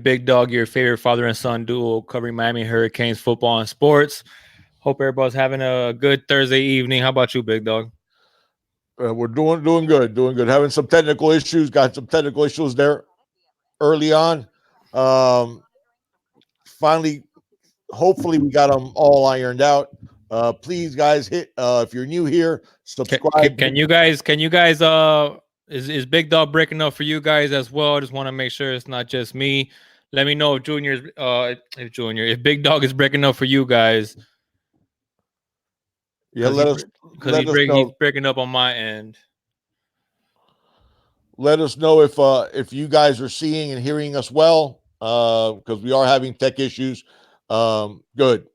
Big Dog, your favorite father and son duo covering Miami Hurricanes football and sports. Hope everybody's having a good Thursday evening. How about you, Big Dog? We're doing good, doing good. Having some technical issues. Got some technical issues there early on. Um, Finally, hopefully, we got them all ironed out. Please, guys, hit if you're new here, subscribe. Is Big Dog breaking up for you guys as well? I just want to make sure it's not just me. Let me know if Big Dog is breaking up for you guys, Yeah, because let us he's know. breaking up on my end. Let us know if you guys are seeing and hearing us well, because we are having tech issues. Good,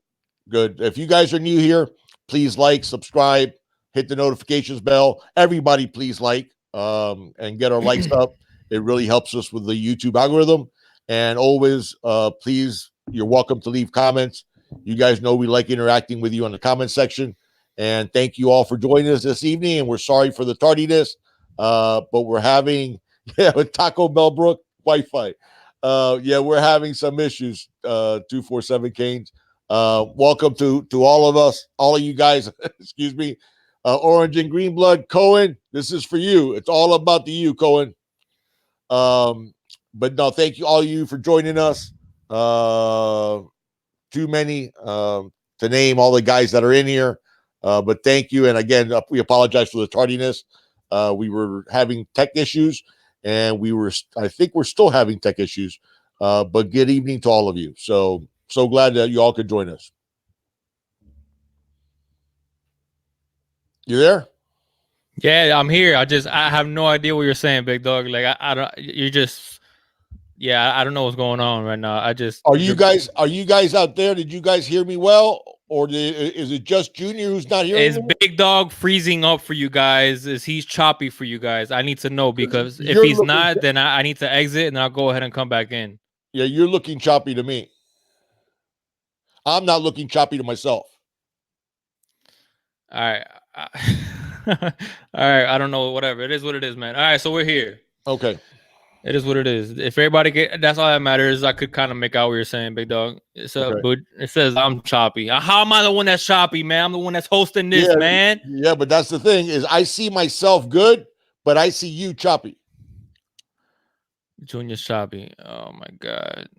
good. If you guys are new here, please like, subscribe, hit the notifications bell. Everybody, please like and get our likes up. It really helps us with the YouTube algorithm. And always, please, you're welcome to leave comments. You guys know we like interacting with you on the comment section. And thank you all for joining us this evening. And we're sorry for the tardiness, but we're having with Taco Bell Brook Wi-Fi. Yeah, we're having some issues. 247 Canes. Welcome to all of us, all of you guys. Excuse me. Orange and Green Blood, Cohen. This is for you. It's all about the you, Cohen. But no, thank you all of you for joining us. Too many to name all the guys that are in here. But thank you. And again, we apologize for the tardiness. We were having tech issues, and I think we're still having tech issues. But good evening to all of you. So glad that you all could join us. You there? Yeah, I'm here. I have no idea what you're saying, Big Dog. Like I don't. You just I don't know what's going on right now. Are you guys out there? Did you guys hear me well, or is it just Junior who's not hearing Is me? Big Dog freezing up for you guys? Is he's choppy for you guys? I need to know, Because because if you're he's looking, not, then I need to exit and I'll go ahead and come back in. yeah, you're looking choppy to me. I'm not looking choppy to myself. All right. All right. I don't know. Whatever. It is what it is, man. All right. So we're here. Okay. It is what it is. If everybody that's all that matters. I could kind of make out what you're saying, Big Dog. Okay. But it says I'm choppy. How am I the one that's choppy, man? I'm the one that's hosting this, Yeah, man. yeah, but that's the thing is I see myself good, but I see you choppy. Junior's choppy. Oh my god.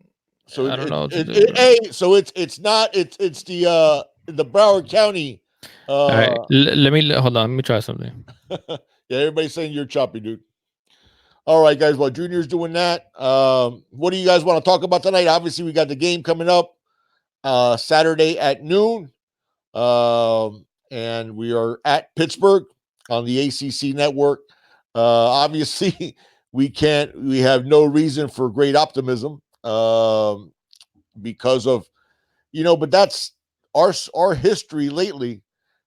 So I don't know what to do, it bro. hey, so it's not it's the Broward County. All right. Uh Hold on. Let me try something. yeah, everybody's saying you're choppy, dude. All right, guys. While Junior's doing that, what do you guys want to talk about tonight? Obviously, we got the game coming up Saturday at noon. And we are at Pittsburgh on the ACC network. Obviously, we have no reason for great optimism because of, but that's our history lately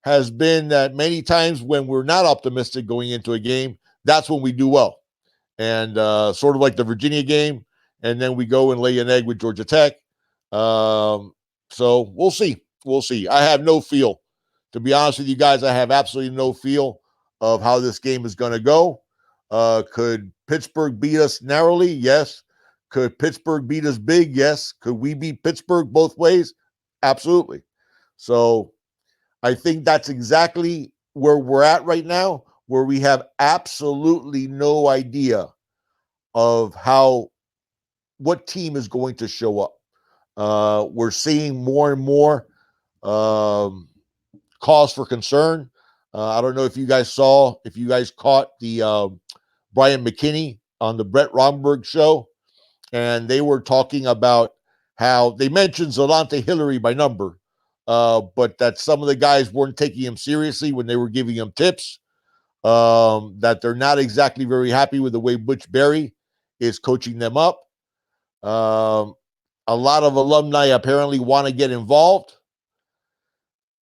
has been that many times when we're not optimistic going into a game, that's when we do well. And sort of like the Virginia game, and then we go and lay an egg with Georgia Tech. So we'll see. We'll see. I have no feel. To be honest with you guys, I have absolutely no feel of how this game is going to go. Could Pittsburgh beat us narrowly? Yes. Could Pittsburgh beat us big? Yes. Could we beat Pittsburgh both ways? Absolutely. So I think that's exactly where we're at right now, where we have absolutely no idea of what team is going to show up. We're seeing more and more cause for concern. I don't know if you guys caught the Brian McKinney on the Brett Romberg show, and they were talking about how they mentioned Zalante Hillary by number, but that some of the guys weren't taking him seriously when they were giving him tips. That they're not exactly very happy with the way Butch Berry is coaching them up. Um, a lot of alumni apparently want to get involved.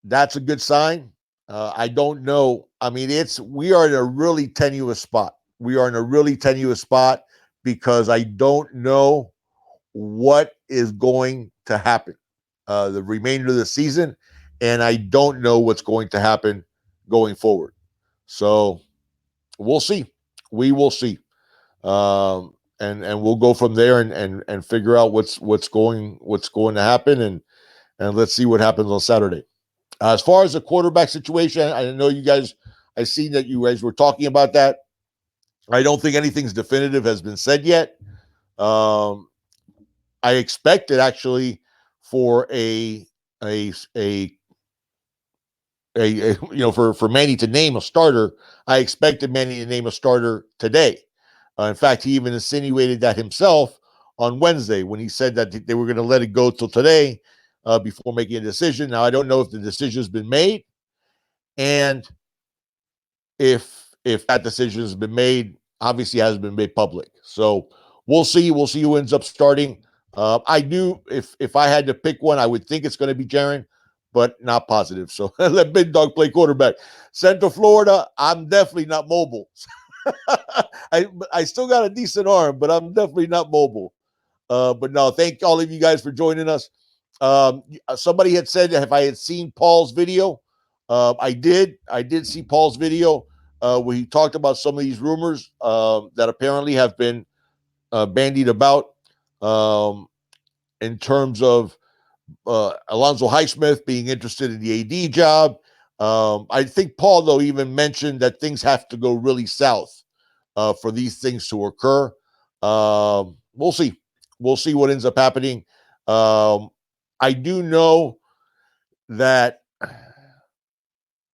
That's a good sign. I don't know. I mean, we are in a really tenuous spot. We are in a really tenuous spot because I don't know what is going to happen the remainder of the season, and I don't know what's going to happen going forward. So we'll see. We will see. and we'll go from there and figure out what's going to happen, and let's see what happens on Saturday. As far as the quarterback situation, I know you guys. I seen that you guys were talking about that. I don't think anything's definitive has been said yet. Um, I expected actually for a for Manny to name a starter. I expected Manny to name a starter today. In fact, he even insinuated that himself on Wednesday when he said that they were going to let it go till today before making a decision. Now I don't know if the decision's been made, and if that decision has been made, obviously hasn't been made public. So we'll see. We'll see who ends up starting. I do. If I had to pick one, I would think it's going to be Jaron, but not positive. So let Big Dog play quarterback. Central Florida, I'm definitely not mobile. I still got a decent arm, but I'm definitely not mobile. But no, thank all of you guys for joining us. Somebody had said if I had seen Paul's video. I did. I did see Paul's video where he talked about some of these rumors that apparently have been bandied about in terms of Alonzo Highsmith being interested in the AD job. I think Paul, though, even mentioned that things have to go really south for these things to occur. We'll see. We'll see what ends up happening. I do know that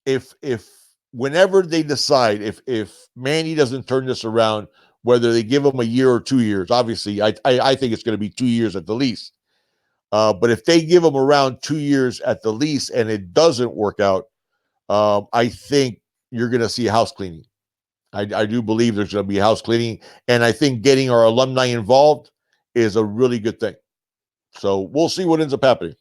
if whenever they decide, if Manny doesn't turn this around, whether they give him a year or 2 years, obviously I think it's going to be 2 years at the least. But if they give him around 2 years at the least and it doesn't work out, I think you're going to see a house cleaning. I do believe there's going to be a house cleaning, and I think getting our alumni involved is a really good thing. So we'll see what ends up happening.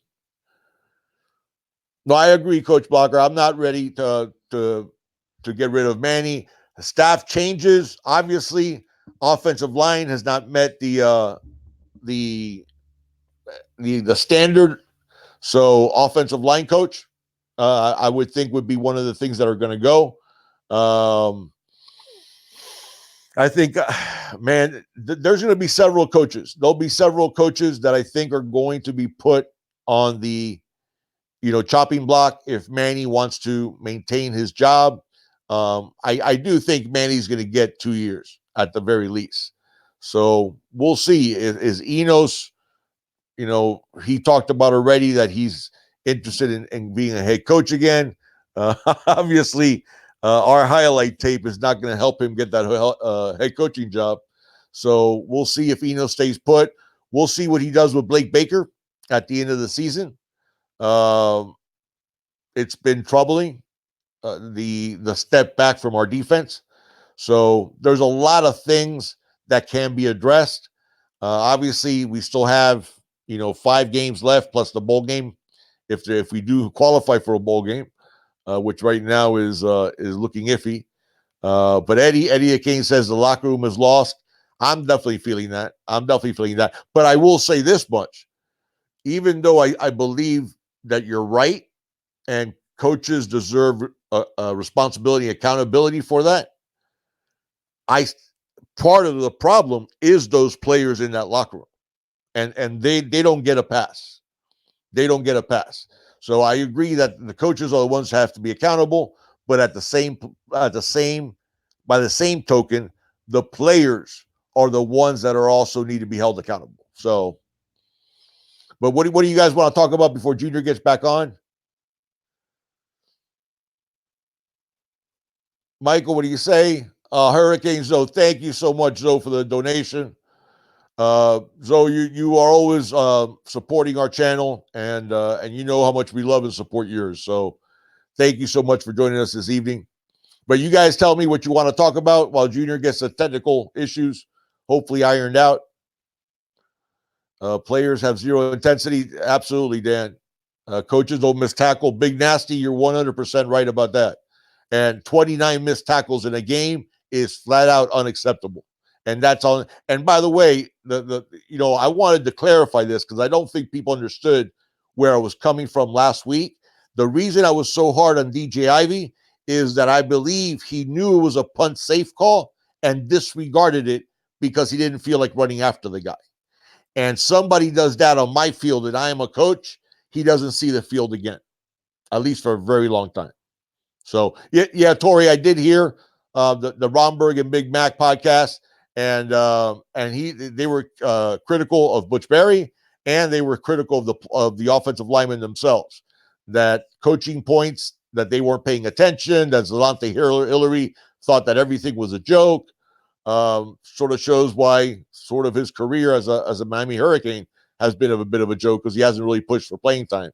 No, I agree, Coach Blocker. I'm not ready to get rid of Manny. Staff changes. Obviously, offensive line has not met the standard. So, offensive line coach, I would think would be one of the things that are going to go. I think, man, there's going to be several coaches. There'll be several coaches that I think are going to be put on the chopping block if Manny wants to maintain his job. I do think Manny's going to get 2 years at the very least. So we'll see. Is Enos, he talked about already that he's interested in being a head coach again. Obviously, our highlight tape is not going to help him get that head coaching job. So we'll see if Enos stays put. We'll see what he does with Blake Baker at the end of the season. It's been troubling, the step back from our defense. So there's a lot of things that can be addressed. Obviously, we still have 5 games left plus the bowl game, if we do qualify for a bowl game, which right now is looking iffy. But Eddie Akane says the locker room is lost. I'm definitely feeling that. But I will say this much: even though I believe that you're right, and coaches deserve a responsibility, accountability for that, part of the problem is those players in that locker room, and they don't get a pass. They don't get a pass. So I agree that the coaches are the ones who have to be accountable, but by the same token, the players are the ones that are also need to be held accountable. So, but what do you guys want to talk about before Junior gets back on? Michael, what do you say? Hurricane Zoe, thank you so much, Zoe, for the donation. Zoe, you are always supporting our channel, and you know how much we love and support yours. So thank you so much for joining us this evening. But you guys tell me what you want to talk about while Junior gets the technical issues hopefully ironed out. Players have zero intensity. Absolutely, Dan. Coaches don't miss tackle. Big Nasty, you're 100% right about that. And 29 missed tackles in a game is flat out unacceptable. And that's on. And by the way, I wanted to clarify this because I don't think people understood where I was coming from last week. The reason I was so hard on DJ Ivy is that I believe he knew it was a punt safe call and disregarded it because he didn't feel like running after the guy. And somebody does that on my field and I am a coach, he doesn't see the field again, at least for a very long time. So, yeah, Tori, I did hear the Romberg and Big Mac podcast, and they were critical of Butch Berry, and they were critical of the offensive linemen themselves, that coaching points, that they weren't paying attention, that Zelante Hillary thought that everything was a joke. Sort of shows why sort of his career as a Miami Hurricane has been a bit of a joke, because he hasn't really pushed for playing time.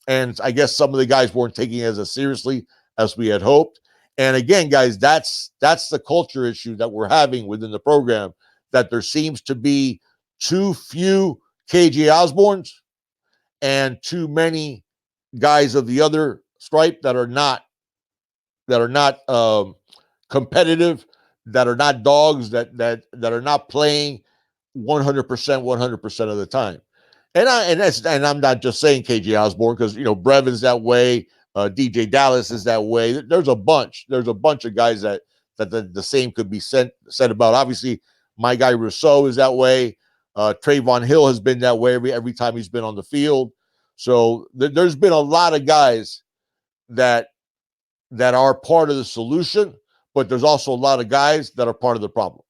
And I guess some of the guys weren't taking it as seriously as we had hoped. And again, guys, that's the culture issue that we're having within the program, that there seems to be too few KJ Osbornes and too many guys of the other stripe that are not competitive, that are not dogs, that are not playing 100% of the time. And I'm not just saying KJ Osborne, because Brevin's that way, DJ Dallas is that way. There's a bunch of guys that the same could be said about. Obviously, my guy Rousseau is that way. Trayvon Hill has been that way every time he's been on the field. So there's been a lot of guys that are part of the solution, but there's also a lot of guys that are part of the problem.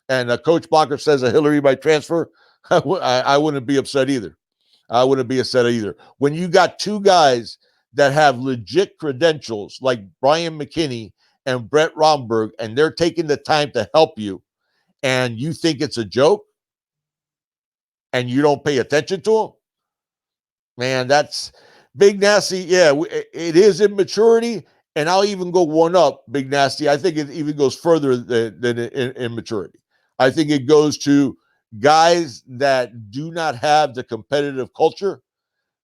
And Coach Blocker says a Hillary by transfer. I wouldn't be upset either. I wouldn't be upset either. When you got two guys that have legit credentials like Brian McKinney and Brett Romberg, and they're taking the time to help you, and you think it's a joke, and you don't pay attention to them, man, that's Big Nasty. Yeah, it is immaturity, and I'll even go one up, Big Nasty. I think it even goes further than immaturity. I think it goes to guys that do not have the competitive culture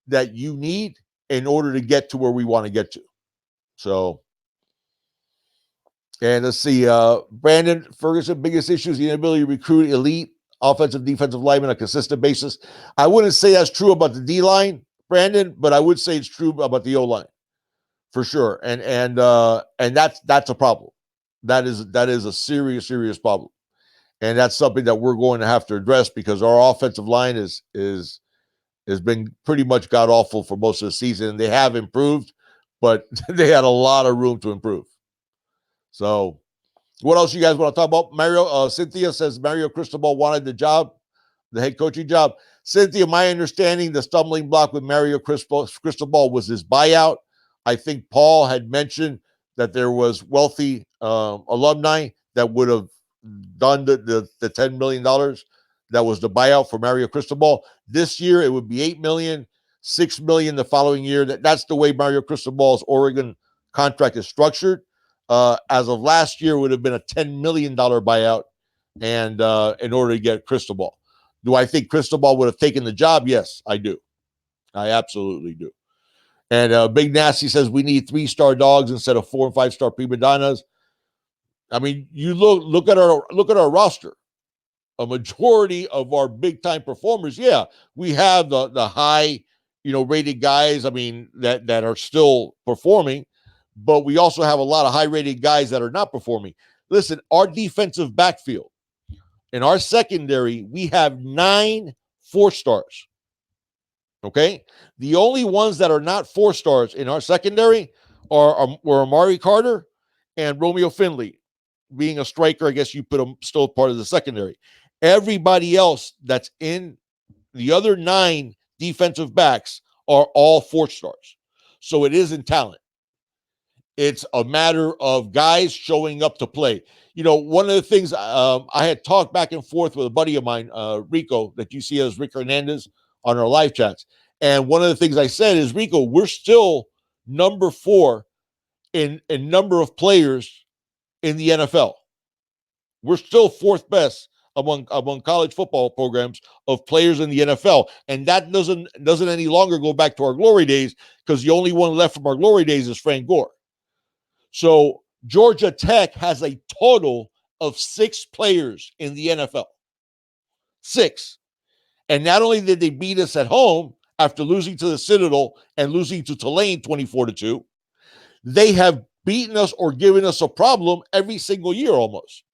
that you need in order to get to where we want to get to. So, and let's see, Brandon Ferguson, biggest issues, the inability to recruit elite offensive, defensive linemen on a consistent basis. I wouldn't say that's true about the D-line, Brandon, but I would say it's true about the O-line for sure. And that's a problem. That is a serious problem. And that's something that we're going to have to address, because our offensive line has been pretty much god awful for most of the season. And they have improved, but they had a lot of room to improve. So, what else you guys want to talk about? Mario, Cynthia says Mario Cristobal wanted the job, the head coaching job. Cynthia, my understanding, the stumbling block with Mario Cristobal was his buyout. I think Paul had mentioned that there was wealthy alumni that would have done the $10 million that was the buyout for Mario Cristobal. This year, it would be $8 million, $6 million the following year. That's the way Mario Cristobal's Oregon contract is structured. As of last year, would have been a $10 million buyout, and in order to get Cristobal. Do I think Cristobal would have taken the job? Yes, I do. I absolutely do. And Big Nasty says we need 3-star dogs instead of 4 and 5-star prima donnas. I mean, you look at our roster. A majority of our big time performers, yeah, we have the high, rated guys. I mean, that are still performing, but we also have a lot of high rated guys that are not performing. Listen, our defensive backfield, in our secondary, we have 9 4-stars. Okay, the only ones that are not 4-stars in our secondary were Amari Carter and Romeo Finley. Being a striker, I guess you put him still part of the secondary. Everybody else that's in the other 9 defensive backs are all 4-stars. So it isn't talent. It's a matter of guys showing up to play. One of the things I had talked back and forth with a buddy of mine, Rico, that you see as Rick Hernandez on our live chats. And one of the things I said is, Rico, we're still number 4 in number of players in the NFL. We're still 4th best among college football programs of players in the NFL. And that doesn't any longer go back to our glory days, because the only one left from our glory days is Frank Gore. So Georgia Tech has a total of 6 players in the NFL. 6. And not only did they beat us at home after losing to the Citadel and losing to Tulane 24-2, they have beaten us or given us a problem every single year almost.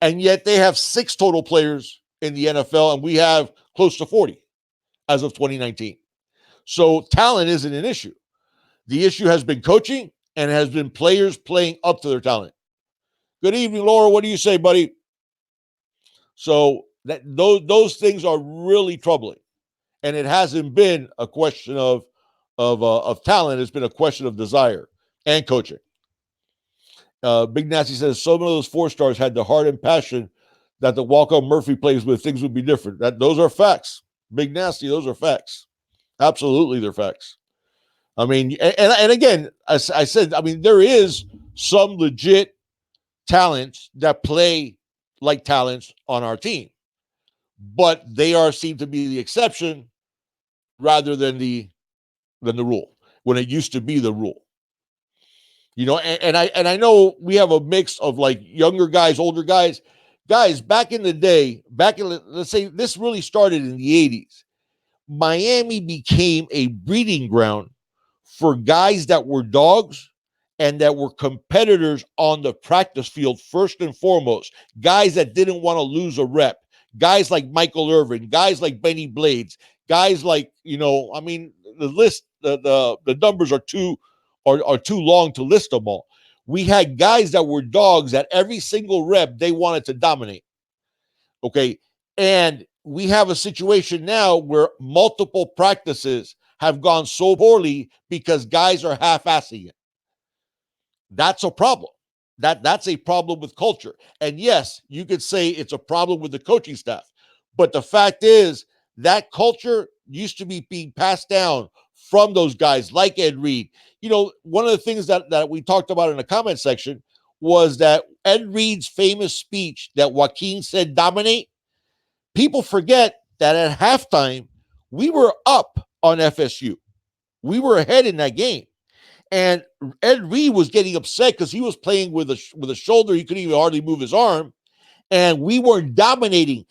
And yet they have 6 total players in the NFL, and we have close to 40 as of 2019. So talent isn't an issue. The issue has been coaching and has been players playing up to their talent. Good evening, Laura. What do you say, buddy? So those things are really troubling, and it hasn't been a question of talent. It's been a question of desire and coaching. Big Nasty says some of those 4-stars had the heart and passion that the Walker Murphy plays with. Things would be different. Those are facts. Big Nasty, those are facts. Absolutely, they're facts. I mean, and again, as I said, I mean, there is some legit talents that play like talents on our team, but they seem to be the exception rather than the rule, when it used to be the rule. You know, and I know we have a mix of like younger guys, older guys. Guys, back in the day, let's say this really started in the 80s. Miami became a breeding ground for guys that were dogs and that were competitors on the practice field, first and foremost. Guys that didn't want to lose a rep. Guys like Michael Irvin, guys like Benny Blades, guys like, I mean, the list, the numbers are too long to list them all. We had guys that were dogs at every single rep they wanted to dominate. Okay. And we have a situation now where multiple practices have gone so poorly because guys are half-assing it. That's a problem. That's a problem with culture. And yes, you could say it's a problem with the coaching staff. But the fact is that culture used to be being passed down from those guys like Ed Reed. One of the things that we talked about in the comment section was that Ed Reed's famous speech that Joaquin said, dominate. People forget that at halftime, we were up on FSU. We were ahead in that game. And Ed Reed was getting upset because he was playing with a shoulder. He couldn't even hardly move his arm. And we weren't dominating.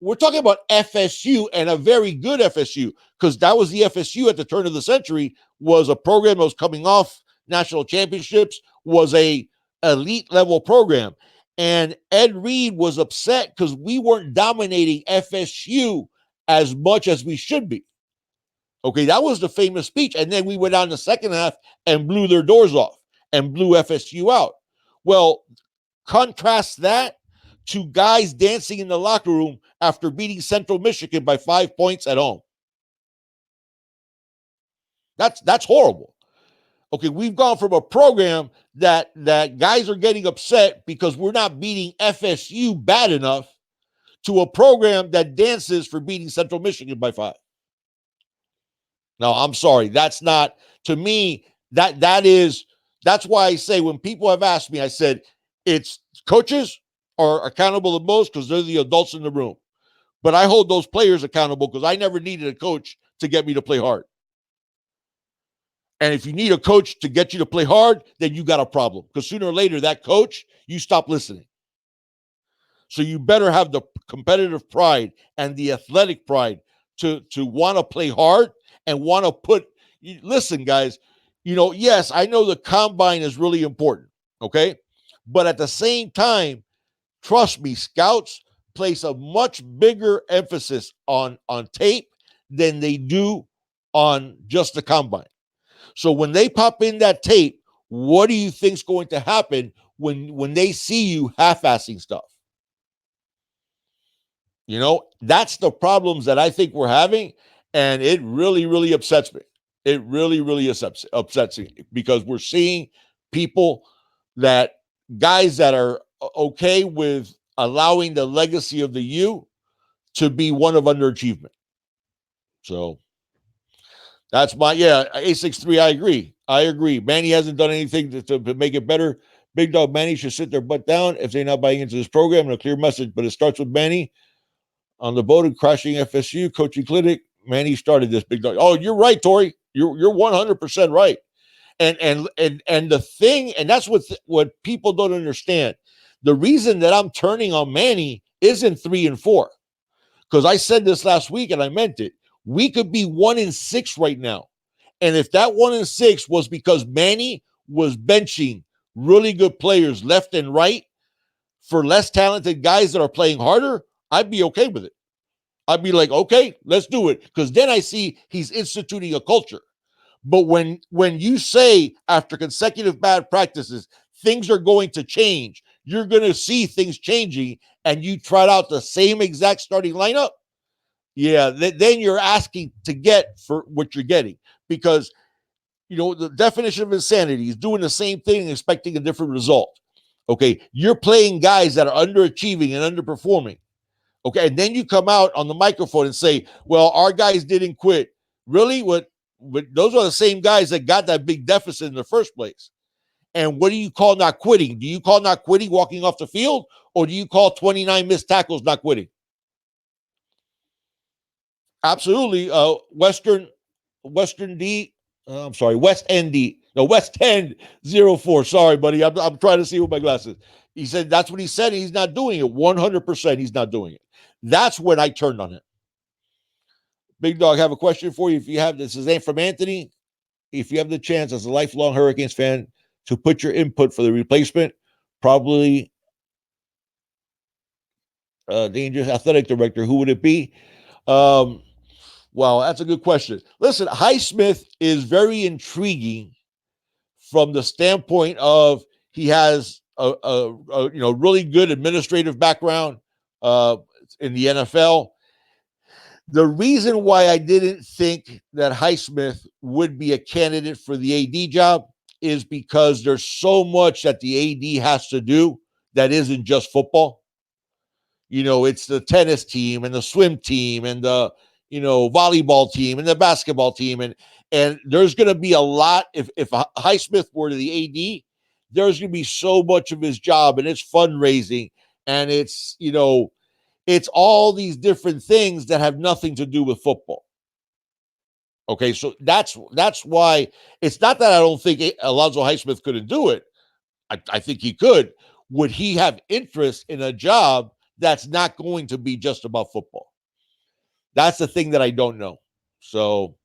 We're talking about FSU, and a very good FSU, because that was the FSU at the turn of the century, was a program that was coming off national championships, was a elite level program. And Ed Reed was upset because we weren't dominating FSU as much as we should be. Okay, that was the famous speech. And then we went on the second half and blew their doors off and blew FSU out. Well, contrast that to guys dancing in the locker room after beating Central Michigan by 5 points at home. That's horrible. Okay, we've gone from a program that guys are getting upset because we're not beating FSU bad enough to a program that dances for beating Central Michigan by 5. No, I'm sorry. That's not, to me, that's why I say when people have asked me, I said, it's coaches are accountable the most because they're the adults in the room. But I hold those players accountable because I never needed a coach to get me to play hard. And if you need a coach to get you to play hard, then you got a problem. Because sooner or later, that coach, you stop listening. So you better have the competitive pride and the athletic pride to want to play hard and want to put, listen, guys, yes, I know the combine is really important, okay? But at the same time, trust me, scouts place a much bigger emphasis on tape than they do on just the combine. So when they pop in that tape, what do you think is going to happen when they see you half-assing stuff? That's the problems that I think we're having, and it really, really upsets me. It really, really upsets me because we're seeing guys that are okay with allowing the legacy of the U to be one of underachievement. So that's A63, I agree. Manny hasn't done anything to make it better. Big Dog Manny should sit their butt down if they're not buying into this program, and a clear message, but it starts with Manny. On the boat of crashing FSU coaching clinic, Manny started this, Big Dog. Oh, you're right, Tori. You're 100% right. And the thing, and that's what people don't understand. The reason that I'm turning on Manny isn't 3 and 4, because I said this last week and I meant it. We could be 1 and 6 right now, and if that 1 and 6 was because Manny was benching really good players left and right for less talented guys that are playing harder, I'd be okay with it. I'd be like, okay, let's do it. Because then I see he's instituting a culture. But when you say after consecutive bad practices, things are going to change, you're going to see things changing, and you trot out the same exact starting lineup, yeah, then you're asking to get for what you're getting. Because, the definition of insanity is doing the same thing and expecting a different result. Okay, you're playing guys that are underachieving and underperforming. Okay, and then you come out on the microphone and say, well, our guys didn't quit. Really? What those are the same guys that got that big deficit in the first place. And what do you call not quitting? Do you call not quitting walking off the field, or do you call 29 missed tackles not quitting? Absolutely. Western D. I'm sorry, West End D. No, West End 04. Sorry, buddy. I'm trying to see with my glasses. He said that's what he said. He's not doing it. 100% he's not doing it. That's when I turned on him. Big Dog, have a question for you. If you have, this is from Anthony. If you have the chance as a lifelong Hurricanes fan to put your input for the replacement, probably dangerous athletic director, who would it be? Wow, that's a good question. Listen, Highsmith is very intriguing from the standpoint of he has a really good administrative background in the NFL. The reason why I didn't think that Highsmith would be a candidate for the AD job is because there's so much that the AD has to do that isn't just football. It's the tennis team and the swim team and the volleyball team and the basketball team, and there's going to be a lot. If Highsmith were to the AD, there's going to be so much of his job, and it's fundraising, and it's all these different things that have nothing to do with football. Okay, so that's why it's not that I don't think Alonzo Highsmith couldn't do it. I think he could. Would he have interest in a job that's not going to be just about football? That's the thing that I don't know. So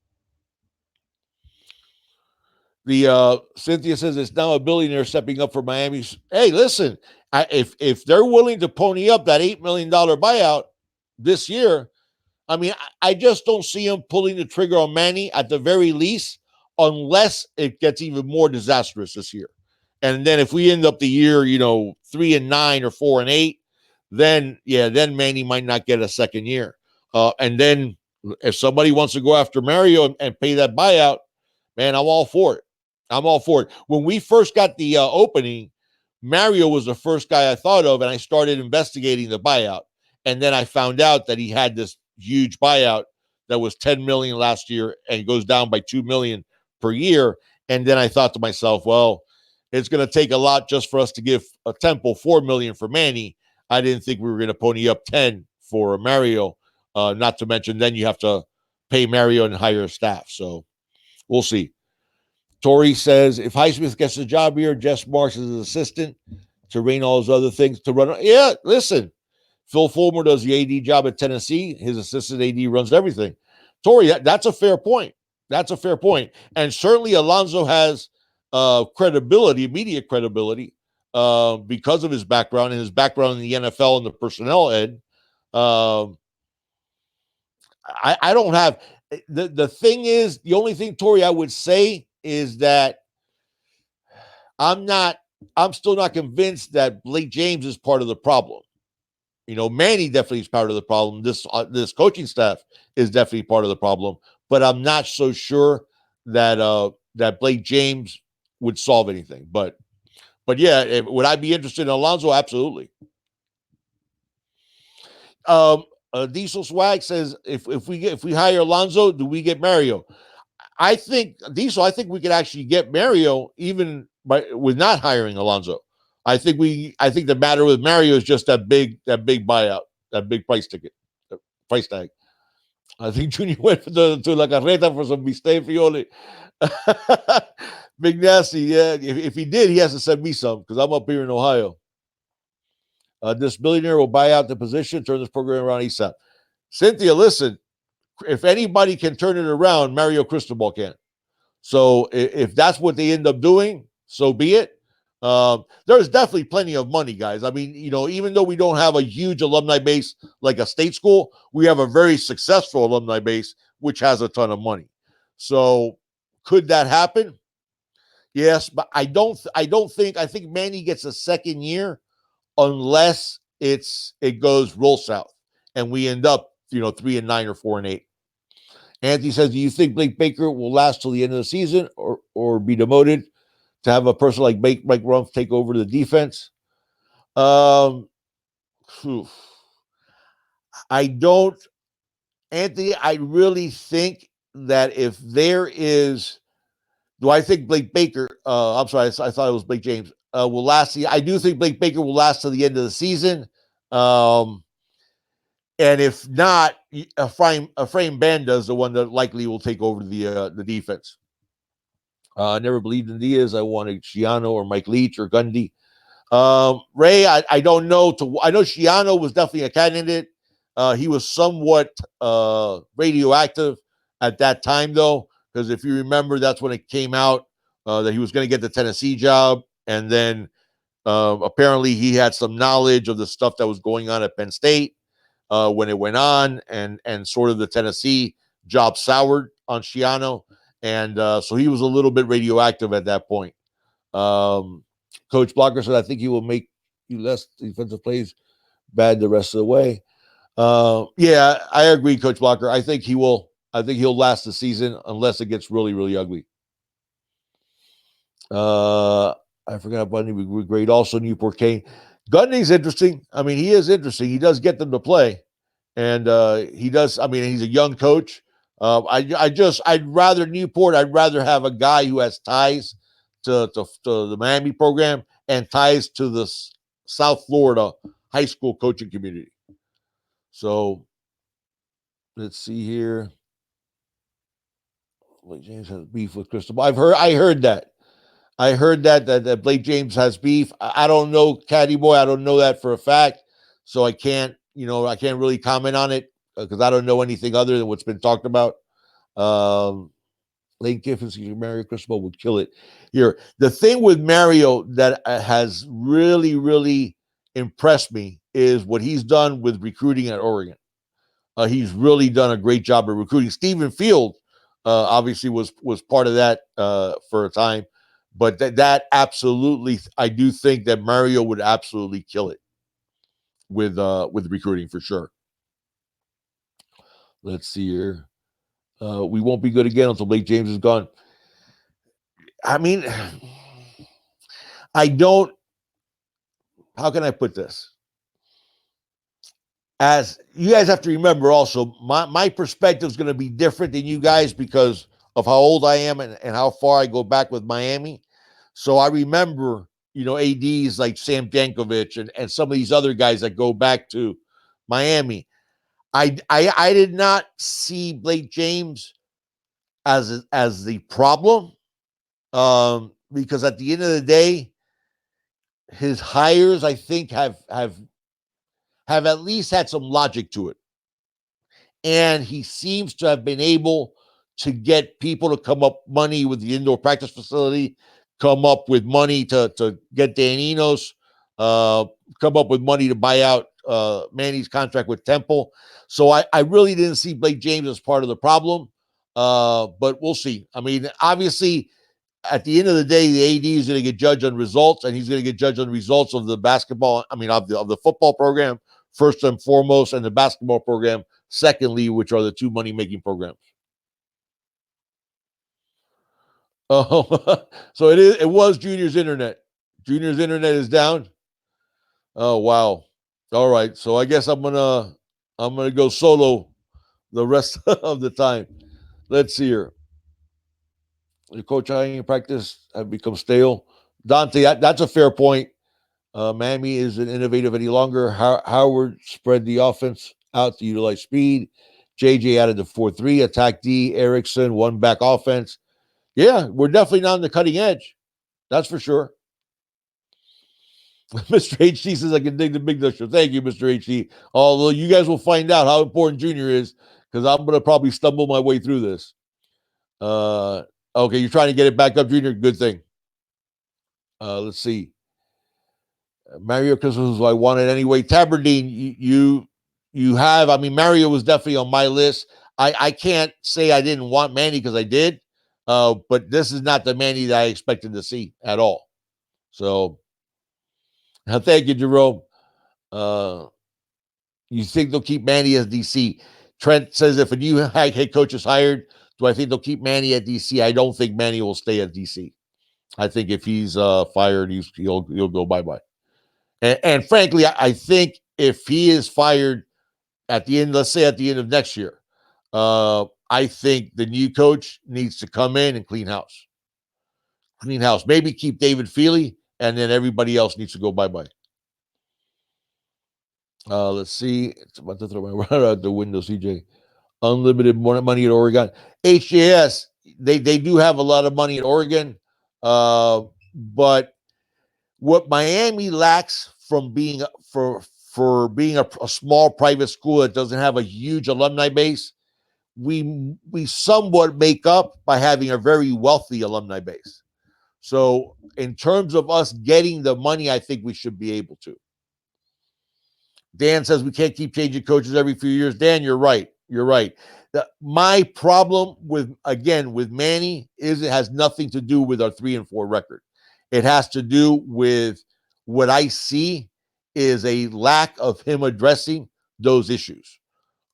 the Cynthia says it's now a billionaire stepping up for Miami. Hey, listen, if they're willing to pony up that $8 million buyout this year, I mean, I just don't see him pulling the trigger on Manny at the very least, unless it gets even more disastrous this year. And then if we end up the year, 3-9 or 4-8, then Manny might not get a second year. And then if somebody wants to go after Mario and pay that buyout, man, I'm all for it. I'm all for it. When we first got the opening, Mario was the first guy I thought of, and I started investigating the buyout. And then I found out that he had this huge buyout that was $10 million last year and goes down by $2 million per year. And then I thought to myself, well, it's going to take a lot just for us to give a Temple $4 million for Manny. I didn't think we were going to pony up 10 for Mario. Not to mention, then you have to pay Mario and hire staff. So we'll see. Tori says, if Highsmith gets the job here, Jess Marsh is his assistant to rein all his other things to run. Yeah, listen, Phil Fulmer does the AD job at Tennessee. His assistant AD runs everything. Tori, that's a fair point. That's a fair point. And certainly Alonzo has credibility, immediate credibility, because of his background and his background in the NFL and the personnel end. I don't have the thing is, the only thing, Tori, I would say is that I'm still not convinced that Blake James is part of the problem. Manny definitely is part of the problem. This coaching staff is definitely part of the problem, but I'm not so sure that that Blake James would solve anything. But yeah, would I be interested in Alonzo? Absolutely. Diesel Swag says, if we hire Alonzo, do we get Mario? I think we could actually get Mario even with not hiring Alonzo. I think the matter with Mario is just that big buyout, that big price tag. I think Junior went to La Carreta for some bistec Fiore. Big Nasty, yeah. If he did, he has to send me some because I'm up here in Ohio. This billionaire will buy out the position, turn this program around ASAP. Cynthia, listen, if anybody can turn it around, Mario Cristobal can. So if that's what they end up doing, so be it. There's definitely plenty of money, guys. I mean, even though we don't have a huge alumni base like a state school, we have a very successful alumni base, which has a ton of money. So could that happen? Yes, but I think Manny gets a second year unless it goes roll south and we end up 3-9 or 4-8. Anthony says, do you think Blake Baker will last till the end of the season or be demoted to have a person like Mike Rumpf take over the defense? Um, I don't, Anthony. I really think that if there is, do I think Blake Baker? I'm sorry, I thought it was Blake James. Will last. I do think Blake Baker will last to the end of the season. And if not, Efrain Banda is the one that likely will take over the defense. I never believed in Diaz. I wanted Schiano or Mike Leach or Gundy. Ray, I don't know. I know Schiano was definitely a candidate. He was somewhat radioactive at that time, though, because if you remember, that's when it came out that he was going to get the Tennessee job, and then apparently he had some knowledge of the stuff that was going on at Penn State when it went on, and sort of the Tennessee job soured on Schiano, and so he was a little bit radioactive at that point. Coach Blocker said, I think he will make you less defensive plays bad the rest of the way. Yeah, I agree, Coach Blocker. I think he will. I think he'll last the season unless it gets really, really ugly. I forgot Bundy. We grade also Newport Kane. Gundy's interesting. I mean, he is interesting. He does get them to play, and he does. I mean, he's a young coach. I'd rather Newport. I'd rather have a guy who has ties to the Miami program and ties to the South Florida high school coaching community. So let's see here. Blake James has beef with Cristobal. I heard that. I heard that Blake James has beef. I don't know, Caddy Boy. I don't know that for a fact, so I can't really comment on it because I don't know anything other than what's been talked about. Lane Kiffin, Mario Cristobal would kill it here. The thing with Mario that has really, really impressed me is what he's done with recruiting at Oregon. He's really done a great job of recruiting. Stephen Field obviously was part of that for a time, but that absolutely, I do think that Mario would absolutely kill it with recruiting for sure. Let's see here. We won't be good again until Blake James is gone. I mean, I don't. How can I put this? As you guys have to remember, also my perspective is going to be different than you guys because of how old I am and how far I go back with Miami. So I remember, ADs like Sam Jankovic and some of these other guys that go back to Miami. I did not see Blake James as the problem, because at the end of the day, his hires I think have at least had some logic to it, and he seems to have been able to get people to come up money with the indoor practice facility, come up with money to get Dan Enos, come up with money to buy out Manny's contract with Temple. So I really didn't see Blake James as part of the problem, but we'll see. I mean, obviously, at the end of the day, the AD is going to get judged on results, and he's going to get judged on results of the basketball. I mean, of the football program first and foremost, and the basketball program secondly, which are the two money-making programs. Oh, so it was Junior's internet. Junior's internet is down. Oh wow. All right. So I guess I'm gonna go solo the rest of the time. Let's see here. The coach in practice have become stale. Dante, that's a fair point. Miami isn't innovative any longer. Howard spread the offense out to utilize speed. JJ added the 4-3, attack D, Erickson, one back offense. Yeah, we're definitely not on the cutting edge. That's for sure. Mr. HT says I can dig the big show. Thank you, Mr. HT. Although you guys will find out how important Junior is because I'm going to probably stumble my way through this. Okay, you're trying to get it back up, Junior. Good thing. Let's see. Mario Christmas was I wanted anyway. Tabardine, you have. I mean, Mario was definitely on my list. I can't say I didn't want Manny because I did, but this is not the Manny that I expected to see at all. So, thank you, Jerome. Uh, you think they'll keep Manny as DC? Trent says if a new head coach is hired, do I think they'll keep Manny at DC? I don't think Manny will stay at DC. I think if he's fired, he'll go bye bye. And frankly, I think if he is fired at the end, let's say at the end of next year, I think the new coach needs to come in and clean house. Clean house. Maybe keep David Feely, and then everybody else needs to go bye bye. Let's see. It's about to throw my runner out the window, CJ. Unlimited money at Oregon. HJS, they do have a lot of money at Oregon, but what Miami lacks from being for being a small private school that doesn't have a huge alumni base, we somewhat make up by having a very wealthy alumni base. So in terms of us getting the money, I think we should be able to. Dan says we can't keep changing coaches every few years. Dan, you're right. You're right. My problem with Manny is it has nothing to do with our 3-4 record. It has to do with what I see is a lack of him addressing those issues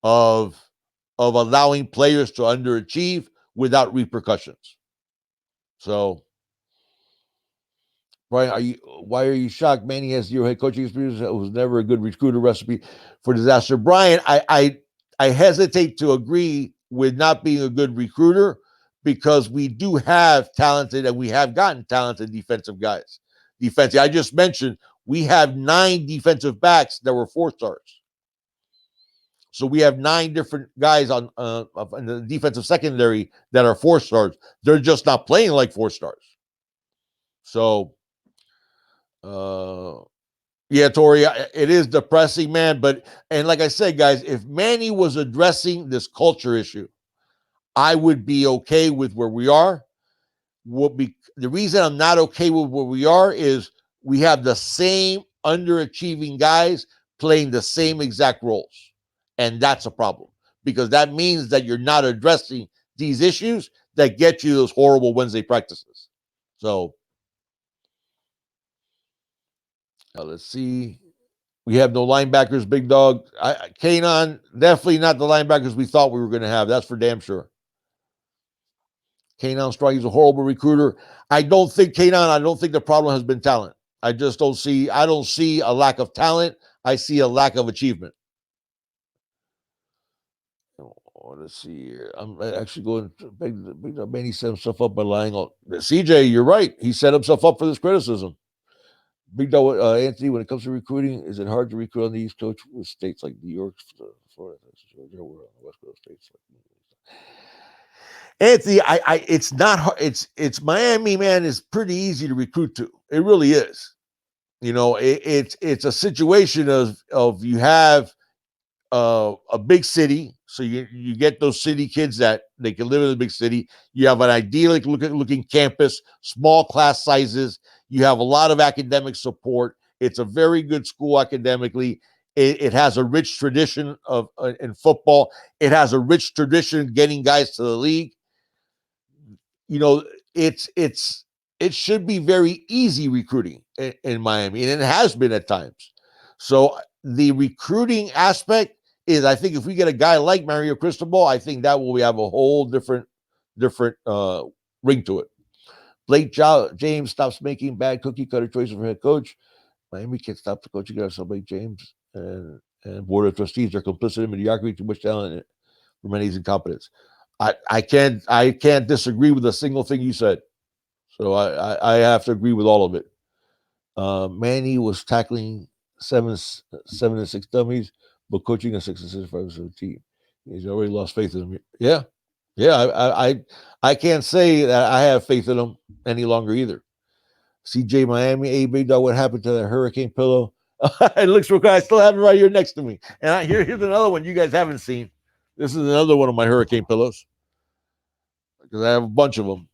of allowing players to underachieve without repercussions. So, Brian, why are you shocked? Manny has zero head coaching experience. It was never a good recruiter recipe for disaster. Brian, I hesitate to agree with not being a good recruiter because we do have talented and we have gotten talented defensive guys. Defensive. I just mentioned we have 9 defensive backs that were 4-stars. So we have 9 different guys on in the defensive secondary that are 4-stars. They're just not playing like 4-stars. So, yeah, Tori, it is depressing, man. And like I said, guys, if Manny was addressing this culture issue, I would be okay with where we are. The reason I'm not okay with where we are is we have the same underachieving guys playing the same exact roles. And that's a problem because that means that you're not addressing these issues that get you those horrible Wednesday practices. So, let's see. We have no linebackers, big dog. Kanon, definitely not the linebackers we thought we were going to have. That's for damn sure. Kanon Strong, he's a horrible recruiter. I don't think the problem has been talent. I don't see a lack of talent. I see a lack of achievement. Let's see here. I'm actually going to big dog. Man, he set himself up by lying on CJ. You're right. He set himself up for this criticism. Big dog, Anthony, when it comes to recruiting, is it hard to recruit on the East Coast with states like New York, Florida, Georgia, or on the West Coast states? Anthony, it's not hard. It's Miami, man, is pretty easy to recruit to. It really is. You know, it's a situation of you have a big city, so you get those city kids that they can live in the big city. You have an idyllic looking campus, small class sizes. You have a lot of academic support. It's a very good school academically. It has a rich tradition of in football. It has a rich tradition getting guys to the league. You know, it should be very easy recruiting in Miami, and it has been at times. So the recruiting aspect is, I think, if we get a guy like Mario Cristobal, I think that will have a whole different ring to it. Blake James stops making bad cookie cutter choices for head coach. Miami can't stop the coaching guys. So Blake James and board of trustees are complicit in mediocrity, too much talent for many's incompetence. I can't disagree with a single thing you said. So I have to agree with all of it. Manny was tackling 7-6 dummies, but coaching a 6-6 team. He's already lost faith in him. Yeah. I can't say that I have faith in him any longer either. CJ Miami, hey big dog, what happened to that hurricane pillow? It looks real good. I still have it right here next to me. And here's another one you guys haven't seen. This is another one of my hurricane pillows because I have a bunch of them.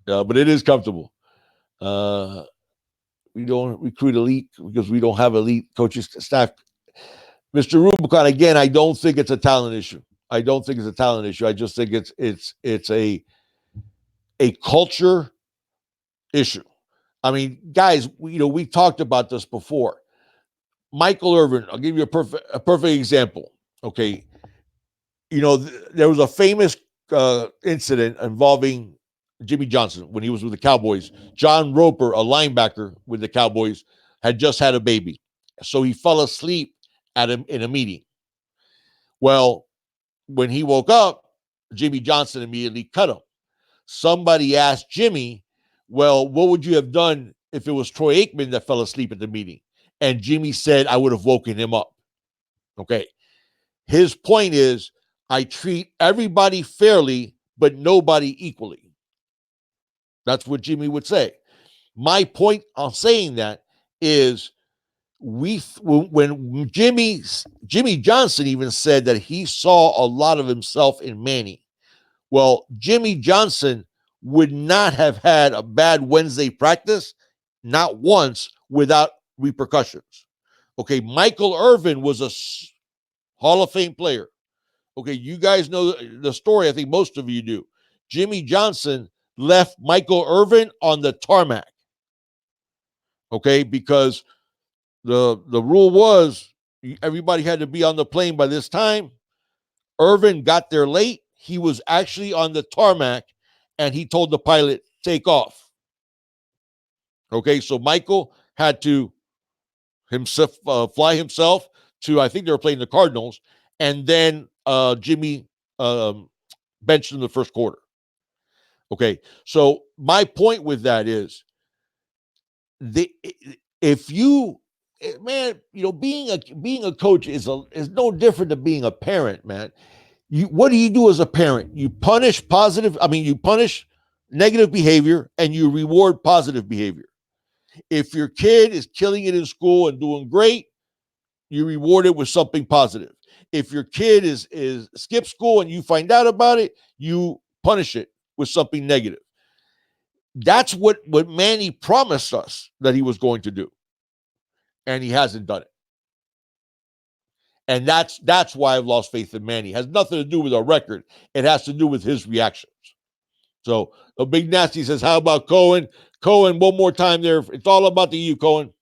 But it is comfortable. We don't recruit elite because we don't have elite coaches staff. Mr. Rubicon, again, I don't think it's a talent issue. I don't think it's a talent issue. I just think it's a culture issue. I mean, guys, we talked about this before. Michael Irvin, I'll give you a perfect example. Okay, there was a famous incident involving Jimmy Johnson when he was with the Cowboys. John Roper, a linebacker with the Cowboys, had just had a baby, so he fell asleep in a meeting. Well, when he woke up, Jimmy Johnson immediately cut him. Somebody asked Jimmy, well, what would you have done if it was Troy Aikman that fell asleep at the meeting? And Jimmy said, I would have woken him up. Okay. His point is, I treat everybody fairly, but nobody equally. That's what Jimmy would say. My point on saying that is when Jimmy Johnson even said that he saw a lot of himself in Manny. Well, Jimmy Johnson would not have had a bad Wednesday practice, not once, without repercussions. Okay, Michael Irvin was a Hall of Fame player. Okay, you guys know the story. I think most of you do. Jimmy Johnson left Michael Irvin on the tarmac. Okay, because the rule was everybody had to be on the plane by this time. Irvin got there late. He was actually on the tarmac, and he told the pilot, take off. Okay, so Michael had to fly himself to, I think they were playing the Cardinals, and then Jimmy benched in the first quarter. Okay, so my point with that is, if you, man, being a coach is no different than being a parent, man. What do you do as a parent? You punish negative behavior and you reward positive behavior. If your kid is killing it in school and doing great, you reward it with something positive. If your kid is skip school and you find out about it, you punish it with something negative. That's what Manny promised us that he was going to do. And he hasn't done it. And that's why I've lost faith in Manny. It has nothing to do with our record. It has to do with his reactions. So a Big Nasty says, how about Cohen? Cohen, one more time there. It's all about the you, Cohen.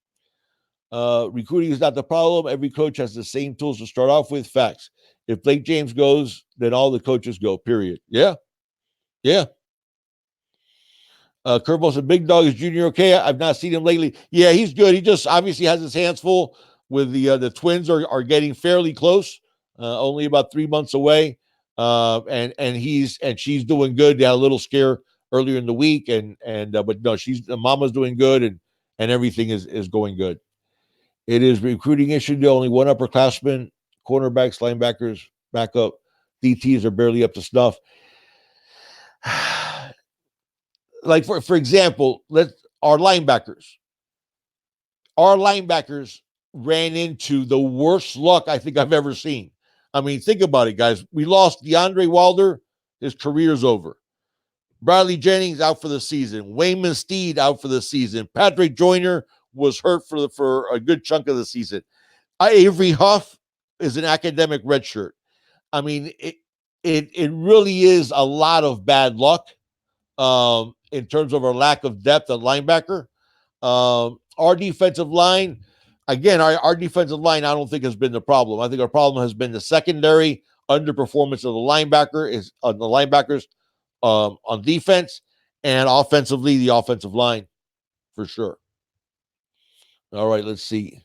Recruiting is not the problem. Every coach has the same tools to start off with. Facts. If Blake James goes, then all the coaches go, period. Yeah. Yeah. Curveball said, Big Dog, is Junior okay? I've not seen him lately. Yeah, he's good. He just obviously has his hands full with the twins are getting fairly close, only about 3 months away. And she's doing good. They had a little scare earlier in the week, but no, mama's doing good, and everything is going good. It is recruiting issue. Only one upperclassman, cornerbacks, linebackers, backup, DTs are barely up to snuff. Like for example, our linebackers ran into the worst luck I think I've ever seen. I mean, think about it, guys. We lost DeAndre Wilder. His career's over. Bradley Jennings out for the season. Wayman Steed out for the season. Patrick Joyner was hurt for a good chunk of the season. Avery Huff is an academic redshirt. I mean, it really is a lot of bad luck in terms of our lack of depth at linebacker. Our defensive line, again, our defensive line, I don't think has been the problem. I think our problem has been the secondary underperformance of the linebackers on defense, and offensively, the offensive line, for sure. All right, let's see.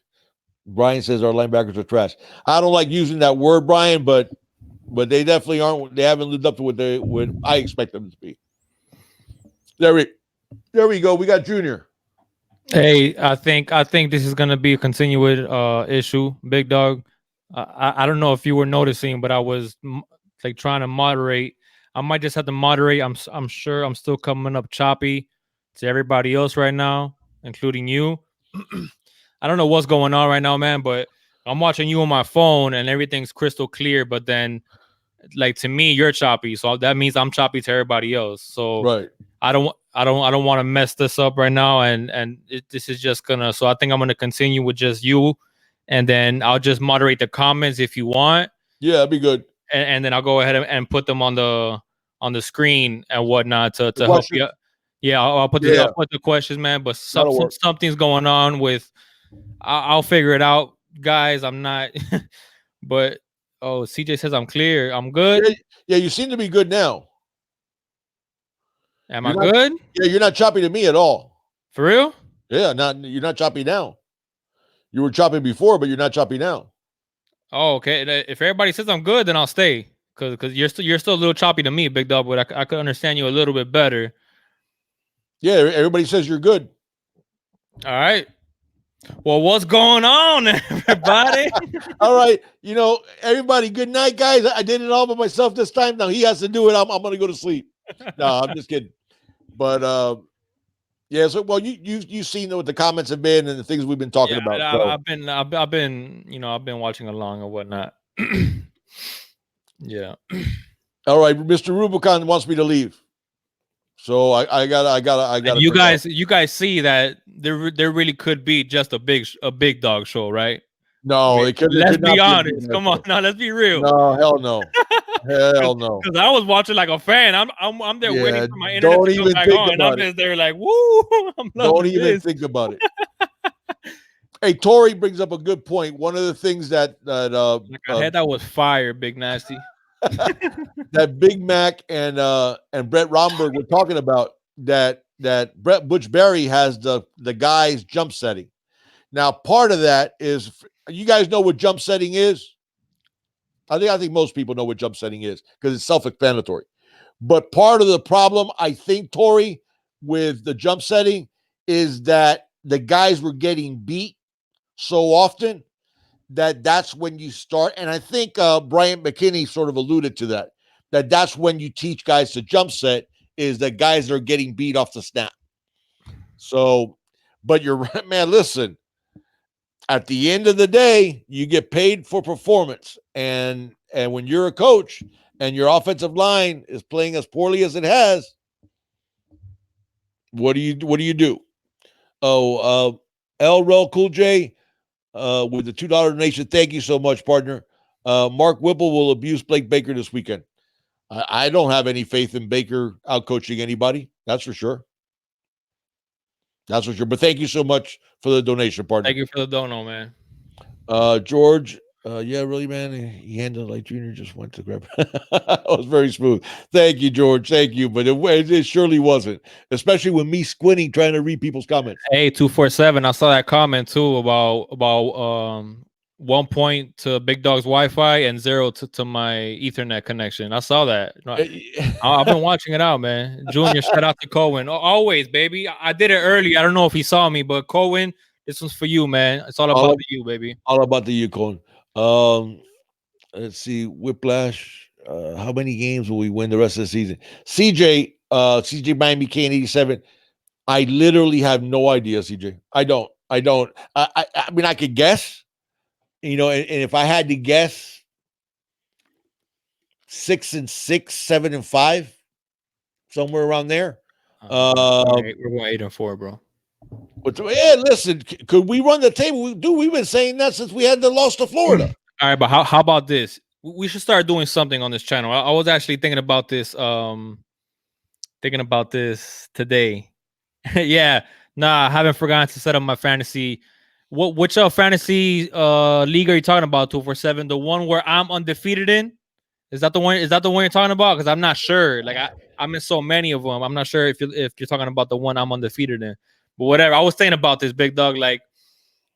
Brian says our linebackers are trash. I don't like using that word, Brian, but they definitely aren't. They haven't lived up to what I expect them to be. There we go. We got Junior. Hey, I think this is gonna be a continued issue, Big Dog. I don't know if you were noticing, but I was like trying to moderate. I might just have to moderate. I'm sure I'm still coming up choppy to everybody else right now, including you. I don't know what's going on right now, man, but I'm watching you on my phone and everything's crystal clear. But then, like to me, you're choppy, so that means I'm choppy to everybody else. So right. I don't I don't want to mess this up right now, and this is just gonna. So I think I'm gonna continue with just you, and then I'll just moderate the comments if you want, Yeah, that'd be good. and then I'll go ahead and put them on the screen and whatnot to The help question. you. Yeah, I'll put Yeah, the questions, man. But that'll work. something's going on with. I'll figure it out, guys. I'm not. But oh, CJ says I'm clear. I'm good. Yeah, yeah. You seem to be good now. Am I You're not. good Yeah, you're not choppy to me at all. for real? Yeah, not you're not choppy now. You were choppy before, but you're not choppy now. Oh, okay. If everybody says I'm good, then I'll stay. Cause you're still a little choppy to me, big dog. But I could understand you a little bit better. Yeah, everybody says you're good. All right. Well, what's going on, everybody? All right, everybody. Good night, guys. I did it all by myself this time. Now he has to do it. I'm gonna go to sleep. No, I'm just kidding. But yeah. So well, you've seen what the comments have been and the things we've been talking Yeah, about. So I've been I've been watching along and whatnot. Yeah. all right, Mr. Rubicon wants me to leave. So I gotta You take off. guys see that there really could be just a big dog show, right? I No, mean, it let's could be not be a big honest. man Come on, show. now let's be real. No, hell no. Hell no. Because I was watching like a fan. I'm there waiting Yeah, for my internet don't to come even back think on, and I'm about it. just there like, woo, I'm Don't loving even this. think about it. Hey, Tori brings up a good point. One of the things that Like I had that was fire, Big Nasty. that Big Mac and Brett Romberg were talking about that Brett Butch Berry has the guys jump setting. Now, part of that is you guys know what jump setting is. I think most people know what jump setting is because it's self-explanatory. But part of the problem, I think, Tori, with the jump setting is that the guys were getting beat so often that's when you start. And I think Bryant McKinney sort of alluded to that's when you teach guys to jump set is that guys are getting beat off the snap. So, but you're right, man. Listen, at the end of the day, you get paid for performance. And when you're a coach and your offensive line is playing as poorly as it has, what do you do? Oh, LRel Cool J with the $2 donation. Thank you so much, partner. Mark Whipple will abuse Blake Baker this weekend. I don't have any faith in Baker out coaching anybody. That's for sure. That's for sure. But thank you so much for the donation, partner. Thank you for the dono, man. George, yeah, really, man. He handled like Junior just went to grab. It was very smooth. Thank you, George. Thank you. But it surely wasn't, especially with me squinting trying to read people's comments. Hey, 247. I saw that comment too about 1 point to Big Dog's Wi-Fi and 0 to my Ethernet connection. I saw that. I've been watching it out, man. Junior, shout out to Cohen. Always, baby. I did it early. I don't know if he saw me, but Cohen, this one's for you, man. It's all about you, baby. All about the Yukon. Let's see, Whiplash. How many games will we win the rest of the season? CJ Miami K87. I literally have no idea, CJ. I don't. I mean, I could guess, and if I had to guess, 6-6, 7-5, somewhere around there. We're going 8-4, bro. But yeah, listen, could we run the table? We've been saying that since we had the loss to Florida. All right, but how about this? We should start doing something on this channel. I was actually thinking about this today. Yeah, nah, I haven't forgotten to set up my fantasy. Which fantasy league are you talking about? 247, the one where I'm undefeated in? Is that the one you're talking about? Because I'm not sure. Like I'm in so many of them. I'm not sure if you're talking about the one I'm undefeated in. But whatever. I was thinking about this, big dog. Like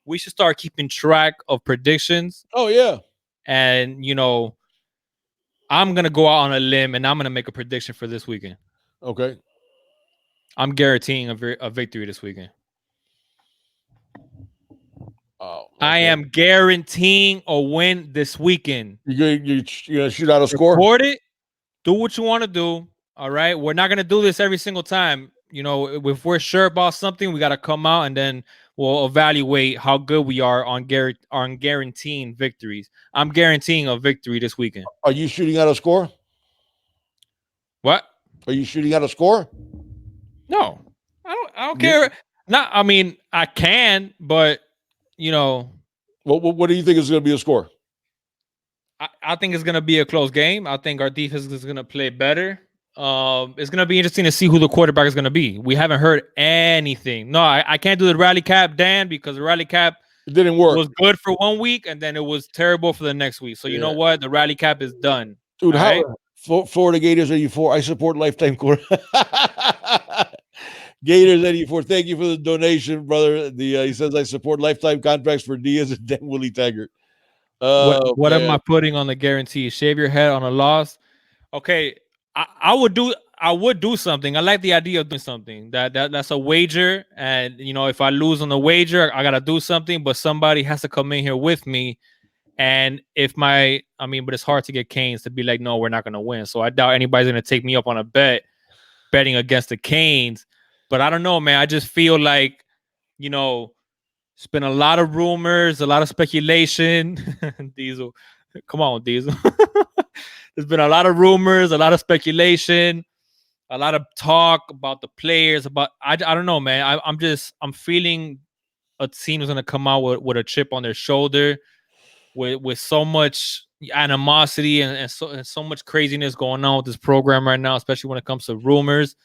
we should start keeping track of predictions. Oh yeah. And I'm gonna go out on a limb and I'm gonna make a prediction for this weekend. Okay. I'm guaranteeing a victory this weekend. Oh, okay. I am guaranteeing a win this weekend. You're gonna shoot out a score? Record it. Do what you want to do. All right. We're not gonna do this every single time. If we're sure about something, we gotta come out and then we'll evaluate how good we are on guaranteeing victories. I'm guaranteeing a victory this weekend. Are you shooting out a score? What? Are you shooting out a score? No, I don't care. Not. I mean, I can, but you know, What do you think is going to be a score? I think it's gonna be a close game. I think our defense is gonna play better. It's gonna be interesting to see who the quarterback is gonna be. We haven't heard anything. No, I can't do the rally cap, Dan, because the rally cap It didn't work, was good for 1 week and then it was terrible for the next week. So you know yeah, what? The rally cap is done. dude. All How right. Florida Gators 84? I support lifetime quarter. Gators 84. Thank you for the donation, brother. He says I support lifetime contracts for Diaz and Dan Willie Taggart. What Oh what am man, I putting on the guarantee? Shave your head on a loss. Okay, I would do something. I like the idea of doing something. That's a wager, and if I lose on the wager, I gotta do something. But somebody has to come in here with me. And but it's hard to get Canes to be like, no, we're not gonna win. So I doubt anybody's gonna take me up on a betting against the Canes. But I don't know, man. I just feel like, you know, it's been a lot of rumors, a lot of speculation. Diesel, come on, Diesel. There's been a lot of rumors, a lot of speculation, a lot of talk about the players. I don't know, man. I'm feeling a team is gonna come out with a chip on their shoulder, with so much animosity and so much craziness going on with this program right now, especially when it comes to rumors.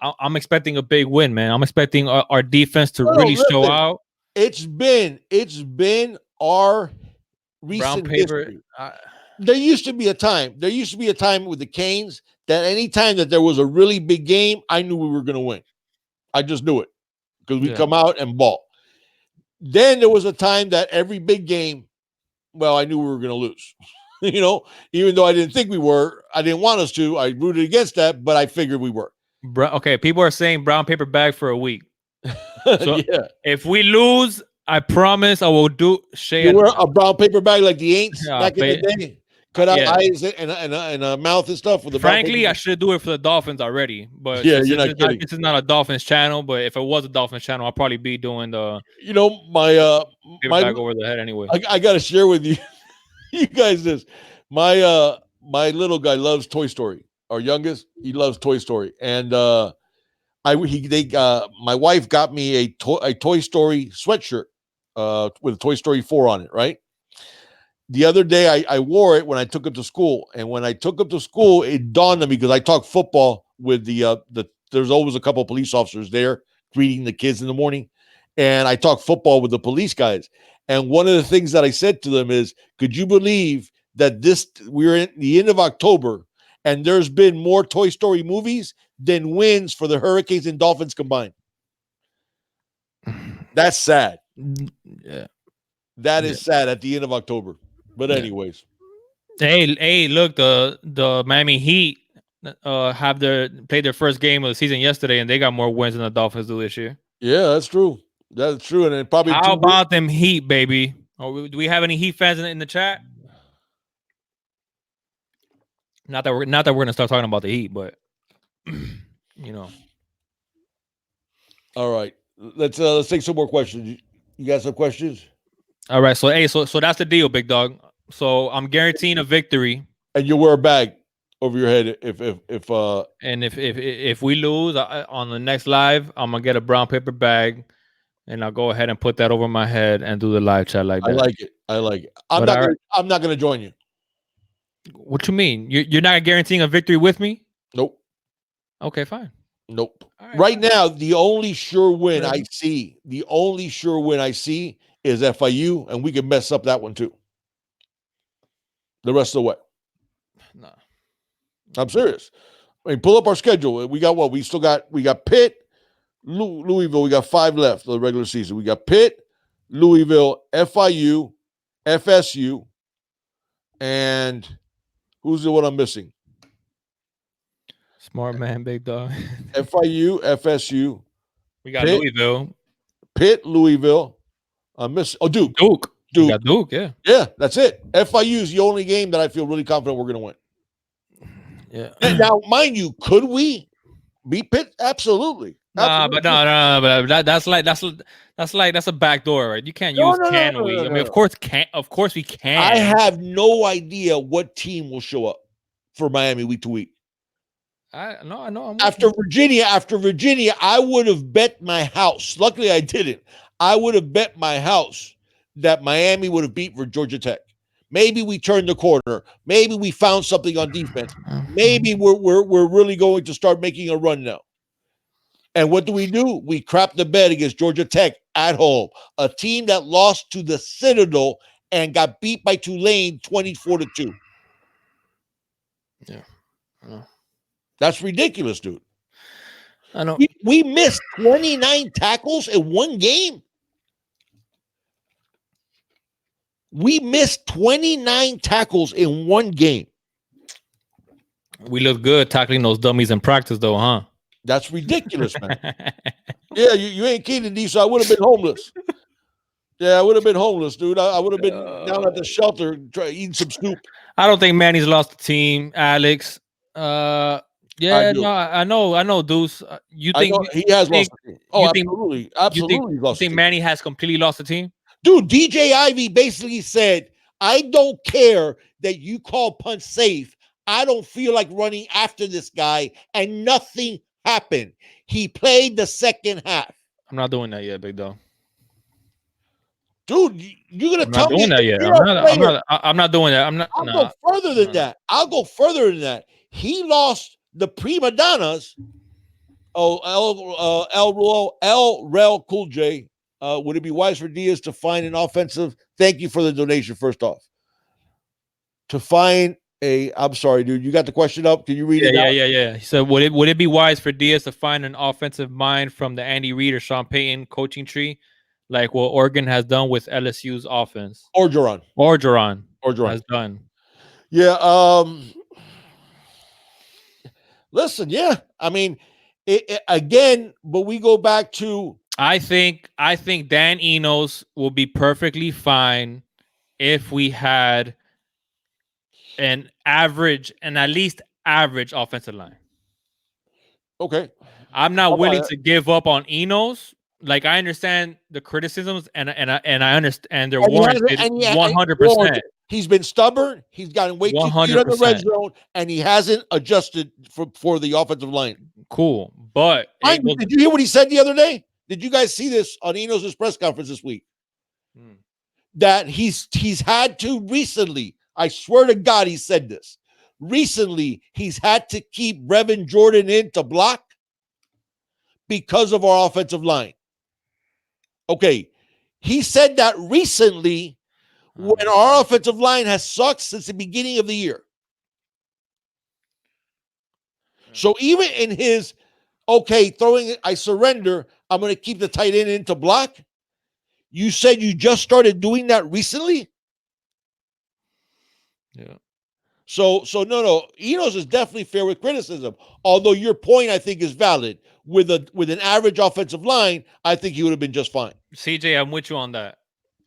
I'm expecting a big win, man. I'm expecting our defense to no, really show listen. out. It's been our Brown recent paper. history. There used to be a time. There used to be a time with the Canes that any time that there was a really big game, I knew we were going to win. I just knew it because we Yeah. come out and ball. Then there was a time that every big game, well, I knew we were going to lose. Even though I didn't think we were, I didn't want us to. I rooted against that, but I figured we were. Okay, people are saying brown paper bag for a week. So Yeah. if we lose, I promise I will do You Shay. wear a brown paper bag like the Aints back in the Fa- day, cut out yeah. eyes and a mouth and stuff with the brown paper Frankly, I bag. should do it for the Dolphins already. But Yeah, since you're this not is not kidding. this is not a Dolphins channel, but if it was a Dolphins channel, I'll probably be doing the You know, paper my bag over the head anyway. I got to share with you, you guys this. My little guy loves Toy Story. Our youngest, he loves Toy Story, and my wife got me a Toy Story sweatshirt with a Toy Story 4 on it, right? The other day I wore it when I took him to school, and when I took him to school, it dawned on me because I talk football with the there's always a couple of police officers there greeting the kids in the morning, and I talk football with the police guys. And one of the things that I said to them is, could you believe that we're in the end of October and there's been more Toy Story movies than wins for the Hurricanes and Dolphins combined? That's sad. Yeah. That Yeah. is sad at the end of October. But Yeah. anyways, Hey, look, the Miami Heat have played their first game of the season yesterday, and they got more wins than the Dolphins do this year. yeah, that's true. That's true. And then probably How about them Heat, baby? Do we have any Heat fans in the chat? Not that we're gonna start talking about the Heat, but you know. All right. Let's take some more questions. You got some questions? All right, so that's the deal, big dog. So I'm guaranteeing a victory, And you wear a bag over your head if and if we lose on the next live, I'm gonna get a brown paper bag, and I'll go ahead and put that over my head and do the live chat like I that. like it. I like it. But all right, I'm not gonna join you. what you mean? You're not guaranteeing a victory with me? Nope. Okay, fine. Nope. All Right fine. now, the only sure win Whatever. I see is FIU, and we can mess up that one too. The rest of the way. Nah. I'm serious. I mean, pull up our schedule. We got what? We got Pitt, Louisville. We got 5 left of the regular season. We got Pitt, Louisville, FIU, FSU, and who's the one I'm missing? Smart man, big dog. FIU, FSU. We got Louisville. Pitt, Louisville. I miss Duke. Duke. We got Duke, yeah. Yeah, that's it. FIU is the only game that I feel really confident we're going to win. Yeah. And now, mind you, could we beat Pitt? Absolutely. Nah, but no, but that's a back door, right? You can't use can we? I mean, of course we can. I have no idea what team will show up for Miami week to week. I know. I'm with After you. Virginia, I would have bet my house. Luckily, I didn't. I would have bet my house that Miami would have beat for Georgia Tech. Maybe we turned the corner. Maybe we found something on defense. Maybe we're really going to start making a run now. And what do? We crap the bed against Georgia Tech at home, a team that lost to the Citadel and got beat by Tulane 24-2. Yeah, I know. That's ridiculous, dude. I know. We missed 29 tackles in one game. We missed 29 tackles in one game. We look good tackling those dummies in practice, though, huh? That's ridiculous, man. Yeah, you ain't kidding, D. So I would have been homeless. Yeah, I would have been homeless, dude. I would have been down at the shelter eating some soup. I don't think Manny's lost the team, Alex. I Yeah, do. no, I know, Deuce. You I think know he has think lost the team. Oh, you think absolutely. you think Absolutely you lost the think team. Manny has completely lost the team? Dude, DJ Ivy basically said, I don't care that you call punch safe. I don't feel like running after this guy, and nothing happened. He played the second half. I'm not doing that yet, big dog. Dude, you're gonna I'm not tell me doing that if yet. you're a player, I'm not doing that. I'm not. I'll Nah, go further than nah. that. I'll go further than that. He lost the prima donnas. Oh, El Rel Cool J. Would it be wise for Diaz to find an offensive? Thank you for the donation, first off. To find I'm sorry, dude. You got the question up. Can you read it out? Yeah. He said, would it be wise for Diaz to find an offensive mind from the Andy Reid or Sean Payton coaching tree, like what Oregon has done with LSU's offense, Orgeron. Orgeron Orgeron. has done? Yeah. Listen, yeah. I mean, again, but we go back to. I think Dan Enos will be perfectly fine if we had an at least average offensive line. Okay. I'm not willing to give up on Enos. Like, I understand the criticisms and I understand they're warranted 100%. He's been stubborn. He's gotten way too feet on the red zone, and he hasn't adjusted for the offensive line. Cool, but did you hear what he said the other day? Did you guys see this on Enos' press conference this week? That he's had to recently. I swear to God, he said this. Recently, he's had to keep Brevin Jordan in to block because of our offensive line. Okay, he said that recently when our offensive line has sucked since the beginning of the year. So even in his, throwing it, I surrender, I'm going to keep the tight end in to block. You said you just started doing that recently? Yeah. So no. Enos is definitely fair with criticism. Although your point, I think, is valid. With an average offensive line, I think he would have been just fine. CJ, I'm with you on that.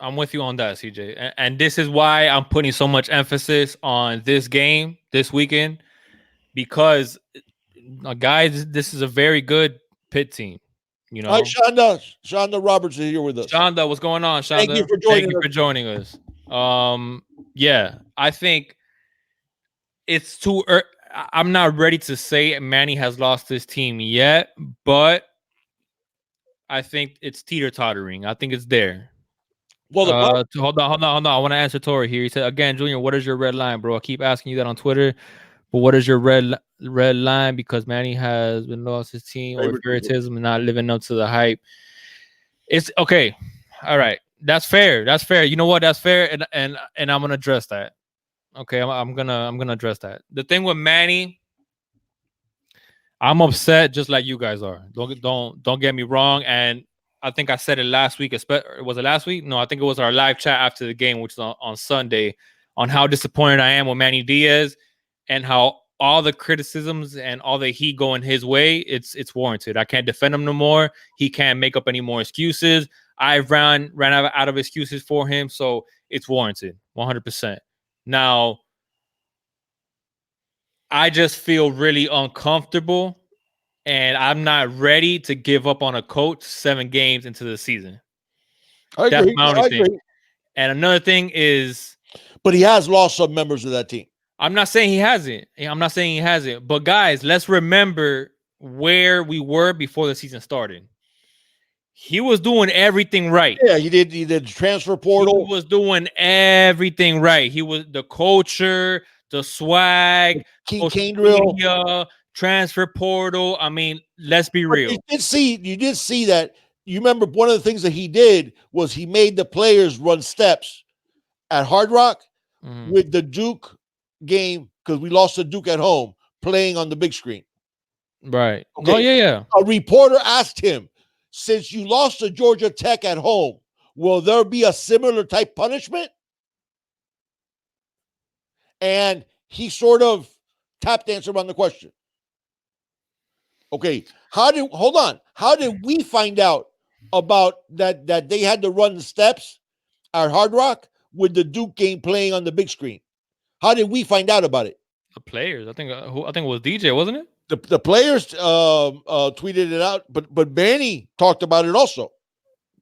CJ. And this is why I'm putting so much emphasis on this game this weekend, because, guys, this is a very good Pitt team. You know, all right, Shonda Roberts is here with us. Shonda, what's going on, Shonda? Thank you for joining us. Yeah, I think it's too early. I'm not ready to say Manny has lost this team yet, but I think it's teeter-tottering. I think it's there. Well, hold on. I want to answer Tori here. He said, again, Junior, what is your red line, bro? I keep asking you that on Twitter, but what is your red line? Because Manny has been lost his team or favoritism and not living up to the hype. It's okay. All right. That's fair. You know what? That's fair. And I'm gonna address that. Okay, I'm gonna address that. The thing with Manny, I'm upset just like you guys are. Don't get me wrong. And I think I said it last week. Was it last week? No, I think it was our live chat after the game, which was on Sunday, on how disappointed I am with Manny Diaz and how all the criticisms and all the heat going his way, it's warranted. I can't defend him no more. He can't make up any more excuses. I ran out of excuses for him, so it's warranted 100%. Now, I just feel really uncomfortable, and I'm not ready to give up on a coach 7 games into the season. I agree. That's my only thing. And another thing is, but he has lost some members of that team. I'm not saying he hasn't. I'm not saying he hasn't. But guys, let's remember where we were before the season started. He was doing everything right. Yeah, he did. He did transfer He portal, was doing everything right. He was the culture, the swag, King social Kane drill. media, transfer portal. I mean, let's be But you real. did see that. You remember one of the things that he did was he made the players run steps at Hard Rock Mhm. with the Duke game because we lost the Duke at home playing on the big screen. Right. No, Okay. yeah. A reporter asked him, since you lost to Georgia Tech at home, will there be a similar type punishment? And he sort of tap danced around the question. Okay, how did we find out about that they had to run the steps at Hard Rock with the Duke game playing on the big screen? How did we find out about it? The players. I think it was DJ, wasn't it? The players tweeted it out, but Manny talked about it also.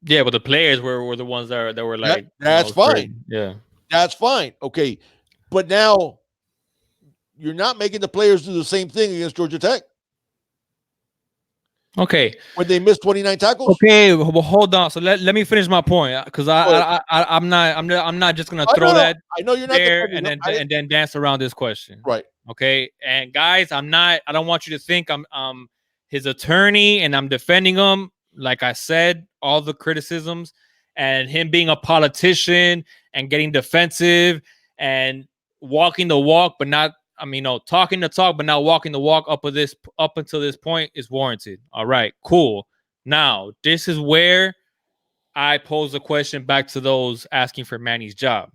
Yeah, but the players were the ones that were like, That's fine. yeah. That's fine. Okay, but now you're not making the players do the same thing against Georgia Tech Okay. when they missed 29 tackles. Okay, well, hold on. So let me finish my point because I'm not just gonna throw that I know you're not there defending and them. then dance around this question. Right. Okay. And guys, I don't want you to think I'm his attorney and I'm defending him. Like I said, all the criticisms and him being a politician and getting defensive and walking the walk, but not talking the talk, but not walking the walk up until this point is warranted. All right, cool. Now, this is where I pose a question back to those asking for Manny's job.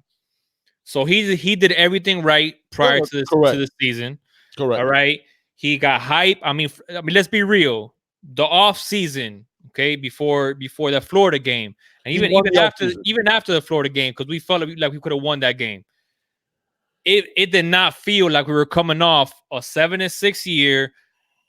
So he did everything right prior to the season. Correct. All right. He got hype. I mean, let's be real. The off season, okay, before the Florida game, and even after the Florida game, because we felt like we could have won that game. It did not feel like we were coming off a 7-6 year,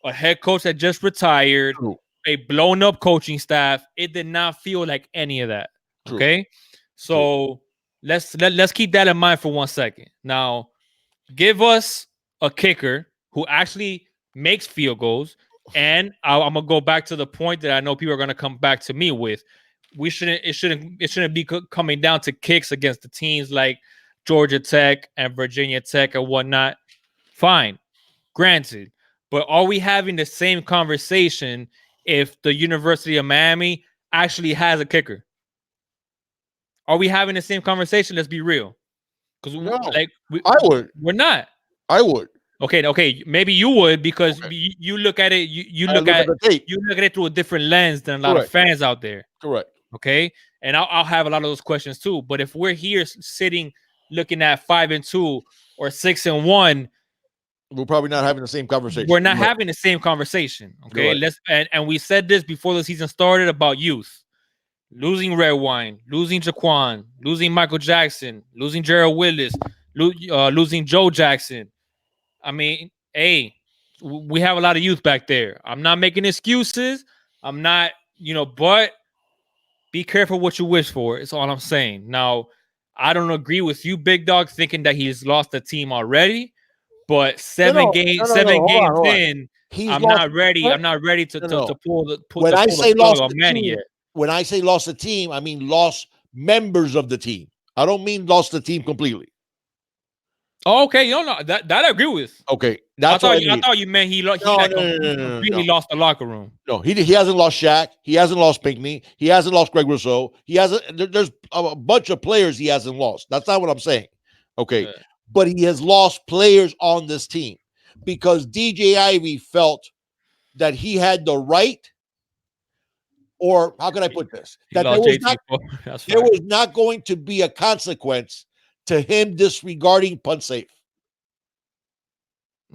a head coach that just retired, True. a blown up coaching staff. It did not feel like any of that. True. Okay. So let's keep that in mind for 1 second. Now, give us a kicker who actually makes field goals. And I'm gonna go back to the point that I know people are gonna come back to me with. It shouldn't be coming down to kicks against the teams like Georgia Tech and Virginia Tech and whatnot. Fine, granted. But are we having the same conversation if the University of Miami actually has a kicker? Are we having the same conversation? Let's be real. Because I would. We're not. I would. Okay. Maybe you would because you look at it. You look at it through a different lens than a lot of fans out there. Correct. Okay, and I'll have a lot of those questions too. But if we're here sitting looking at 5-2 or 6-1, we're probably not having the same conversation. We're not having the same conversation. Okay, let's and we said this before the season started about youth. Losing Red Wine, losing Jaquan, losing Michael Jackson, losing Gerald Willis, losing Joe Jackson. I mean, hey, we have a lot of youth back there. I'm not making excuses. I'm not, but be careful what you wish for. It's all I'm saying. Now, I don't agree with you, Big Dog, thinking that he's lost the team already. But seven games in, I'm not ready. I'm not ready to pull the when I say lost on Manny yet. When I say lost the team, I mean lost members of the team. I don't mean lost the team completely. Oh, okay, no, that I agree with. Okay, I thought you meant he completely lost the locker room. No, he hasn't lost Shaq. He hasn't lost Pinckney. He hasn't lost Greg Rousseau. He hasn't. There's a bunch of players he hasn't lost. That's not what I'm saying. Okay, but he has lost players on this team because DJ Ivey felt that he had the right, or how can I put this? That there was not going to be a consequence to him disregarding punt safe.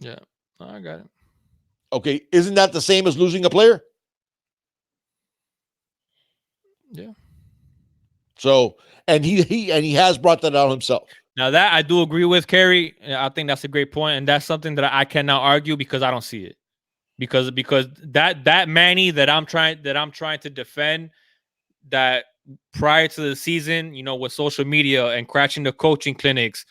Yeah, I got it. Okay, isn't that the same as losing a player? Yeah. So, and he has brought that out himself. Now that I do agree with, Kerry. I think that's a great point, and that's something that I cannot argue because I don't see it. Because that Manny that I'm trying to defend, that prior to the season, with social media and crashing the coaching clinics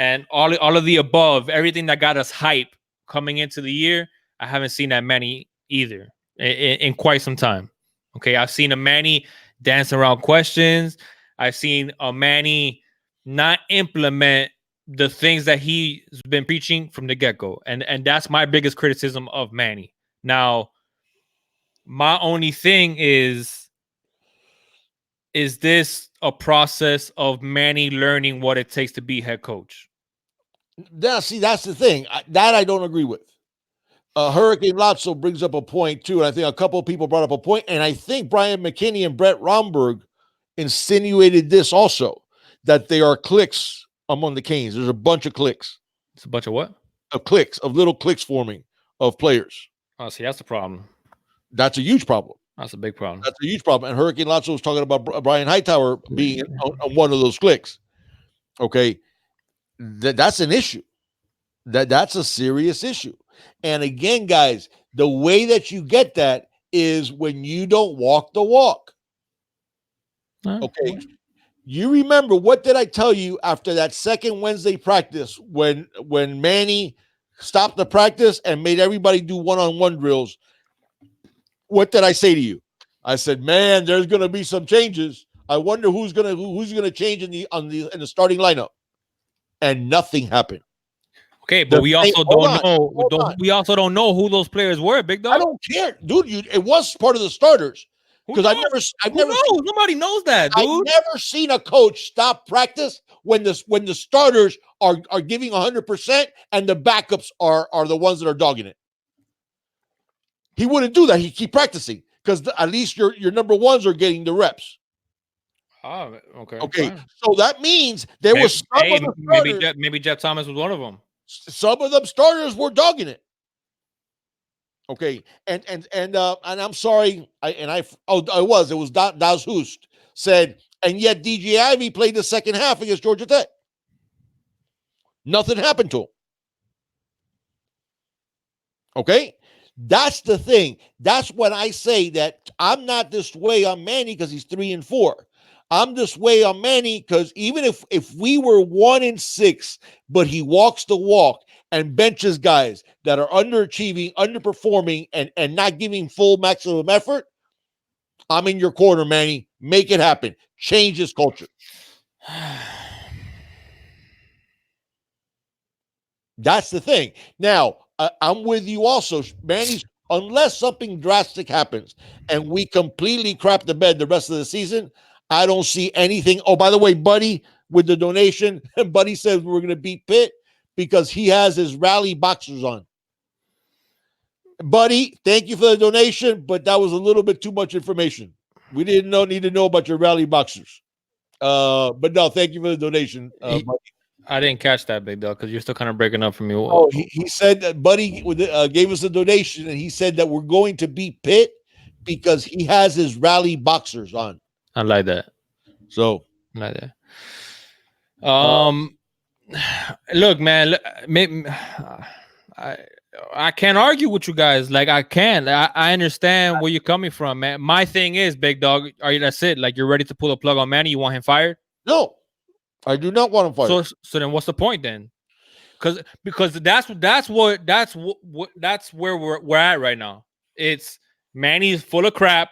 and all of the above, everything that got us hype coming into the year, I haven't seen that Manny either in quite some time. Okay, I've seen a Manny dance around questions. I've seen a Manny not implement the things that he's been preaching from the get-go. And that's my biggest criticism of Manny. Now, my only thing is this a process of Manny learning what it takes to be head coach? See, that's the thing. That I don't agree with. Hurricane Lotso brings up a point too, and I think a couple of people brought up a point, and I think Brian McKinney and Brett Romberg insinuated this also, that they are cliques among the Canes. There's a bunch of cliques. It's a bunch of what? Of cliques, of little cliques forming of players. Oh, see, that's the problem. That's a huge problem. That's a big problem. That's a huge problem. And Hurricane Lotso was talking about Brian Hightower being on one of those cliques. Okay, that's an issue. That's a serious issue. And again, guys, the way that you get that is when you don't walk the walk. Okay. You remember, what did I tell you after that second Wednesday practice when Manny stopped the practice and made everybody do one-on-one drills? What did I say to you? I said, man, there's going to be some changes. I wonder who's going to change in the starting lineup. And nothing happened. Okay, but we also don't know. We also don't know who those players were, Big Dog. I don't care, dude. It was part of the starters. Because I've never seen, nobody knows that, dude. I've never seen a coach stop practice when the starters are giving 100% and the backups are the ones that are dogging it. He wouldn't do that. He'd keep practicing because at least your number ones are getting the reps. Oh, okay. Okay, fine. So that means there was some of the starters, maybe Jeff Thomas was one of them. Some of them starters were dogging it. Okay, and I'm sorry, it was Das Hoost said, and yet DJ Ivy played the second half against Georgia Tech. Nothing happened to him. Okay, that's the thing. That's when I say that I'm not this way on Manny because he's 3-4. I'm this way on Manny because even if we were 1-6, but he walks the walk and benches guys that are underachieving, underperforming, and not giving full maximum effort, I'm in your corner, Manny. Make it happen. Change this culture. That's the thing. Now, I'm with you also. Manny's, unless something drastic happens and we completely crap the bed the rest of the season, I don't see anything. Oh, by the way, Buddy, with the donation, Buddy says we're going to beat Pitt because he has his rally boxers on. Buddy, thank you for the donation, but that was a little bit too much information. We didn't need to know about your rally boxers. But no, thank you for the donation, Buddy. I didn't catch that, Big Dog, because you're still kind of breaking up for me. Oh, he said that Buddy gave us a donation, and he said that we're going to beat Pitt because he has his rally boxers on. I like that. So, I like that. Look, man, I can't argue with you guys. Like, I can. I understand where you're coming from, man. My thing is, Big Dog, that's it? Like, you're ready to pull the plug on Manny? You want him fired? No, I do not want him fired. So then, what's the point then? Because that's where we're at right now. It's Manny's full of crap.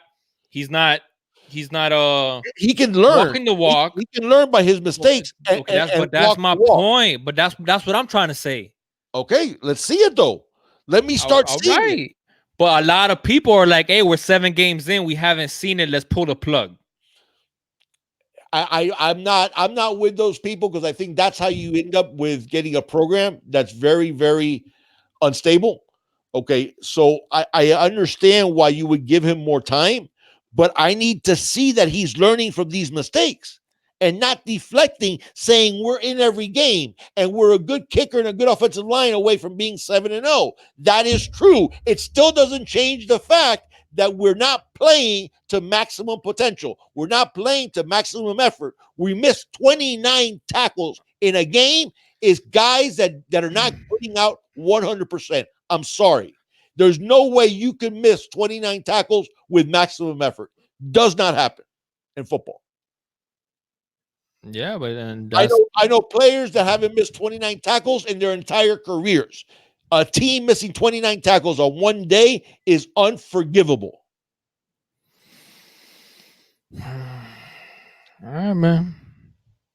He's not. He can learn. Walking the walk. He can learn by his mistakes. That's my point. But that's what I'm trying to say. Okay, let's see it though. Let me start seeing it. But a lot of people are like, "Hey, we're 7 games in. We haven't seen it. Let's pull the plug." I'm not with those people because I think that's how you end up with getting a program that's very, very unstable. Okay, so I understand why you would give him more time, but I need to see that he's learning from these mistakes and not deflecting, saying we're in every game and we're a good kicker and a good offensive line away from being 7-0. That is true. It still doesn't change the fact that we're not playing to maximum potential. We're not playing to maximum effort. We missed 29 tackles in a game is guys that are not putting out 100%. I'm sorry. There's no way you can miss 29 tackles with maximum effort. Does not happen in football. Yeah, but then that's I know players that haven't missed 29 tackles in their entire careers. A team missing 29 tackles on one day is unforgivable. all right, man.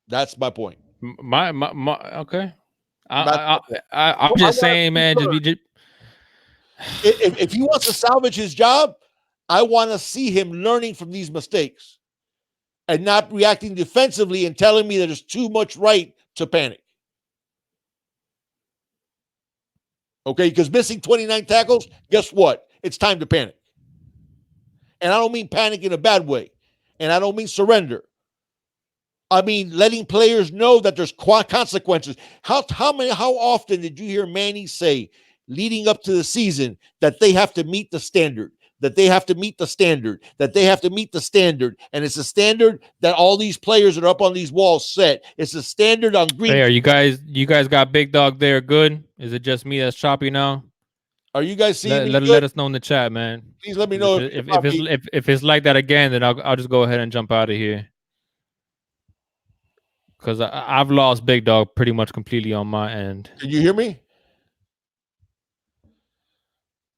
That's my point. My okay. That's my point. I'm So I just want to saying, see him man. Just learn. be just. If he wants to salvage his job, I want to see him learning from these mistakes and not reacting defensively and telling me that there's too much right to panic. Okay, because missing 29 tackles, guess what? It's time to panic. And I don't mean panic in a bad way. And I don't mean surrender. I mean letting players know that there's consequences. How often did you hear Manny say leading up to the season that they have to meet the standard? That they have to meet the standard, that they have to meet the standard. And it's a standard that all these players that are up on these walls set. It's a standard on green. Hey, are you guys got Big Dog there? Good. Is it just me that's choppy now? Are you guys seeing Let me let, good? let us know in the chat, man. Please let me 'Cause know if it's if it's like that again, then I'll just go ahead and jump out of here. Because I've lost Big Dog pretty much completely on my end. Can you hear me?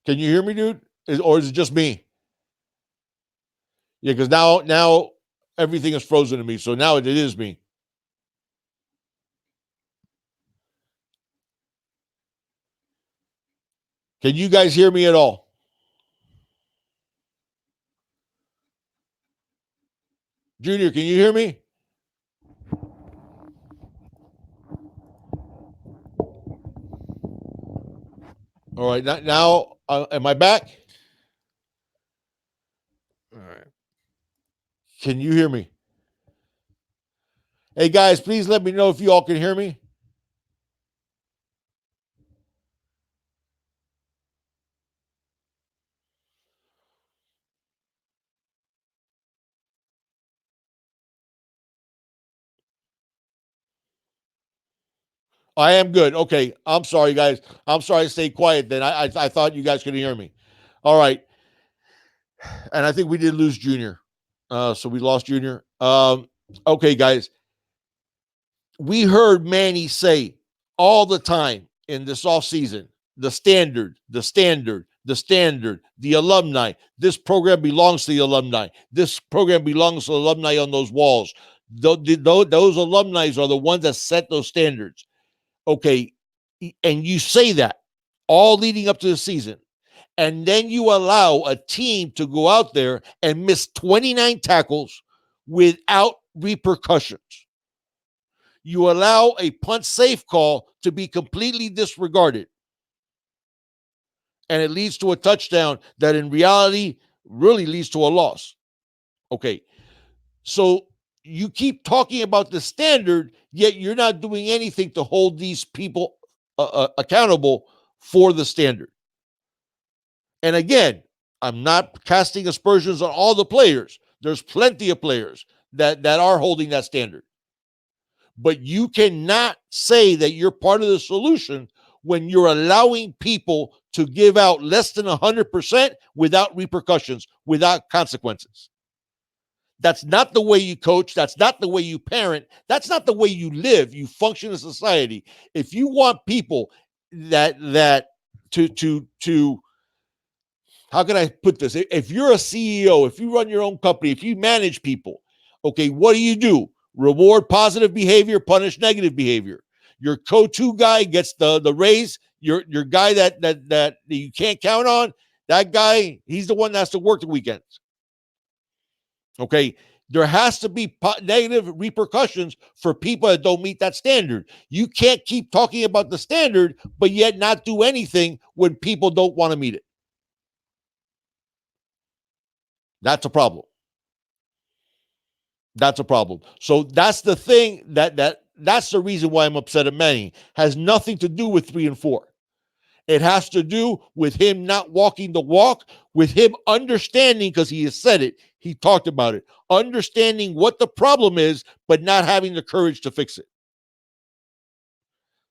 Can you hear me, dude? Or is it just me? Yeah, because now everything is frozen to me. So now it is me. Can you guys hear me at all? Junior, can you hear me? All right, now am I back? All right. Can you hear me? Hey guys, please let me know if you all can hear me. I am good. Okay, I'm sorry, guys. I'm sorry I stayed quiet. Then I thought you guys could hear me. All right, and I think we did lose Junior. So we lost Junior. Okay, guys. We heard Manny say all the time in this offseason, the standard, the standard, the standard, the alumni. This program belongs to the alumni. This program belongs to the alumni on those walls. Those alumni are the ones that set those standards. Okay. And you say that all leading up to the season. And then you allow a team to go out there and miss 29 tackles without repercussions. You allow a punt safe call to be completely disregarded. And it leads to a touchdown that in reality really leads to a loss. Okay. So you keep talking about the standard, yet you're not doing anything to hold these people accountable for the standard. And again, I'm not casting aspersions on all the players. There's plenty of players that are holding that standard. But you cannot say that you're part of the solution when you're allowing people to give out less than 100% without repercussions, without consequences. That's not the way you coach. That's not the way you parent. That's not the way you live. You function in society. If you want people that to how can I put this? If you're a CEO, if you run your own company, if you manage people, okay, what do? Reward positive behavior, punish negative behavior. Your go-to guy gets the raise. Your guy that you can't count on, that guy, he's the one that has to work the weekends. Okay, there has to be negative repercussions for people that don't meet that standard. You can't keep talking about the standard, but yet not do anything when people don't want to meet it. That's a problem. That's a problem. So that's the thing that's the reason why I'm upset at Manning. Has nothing to do with 3 and 4. It has to do with him not walking the walk, with him understanding, because he has said it, he talked about it, understanding what the problem is, but not having the courage to fix it.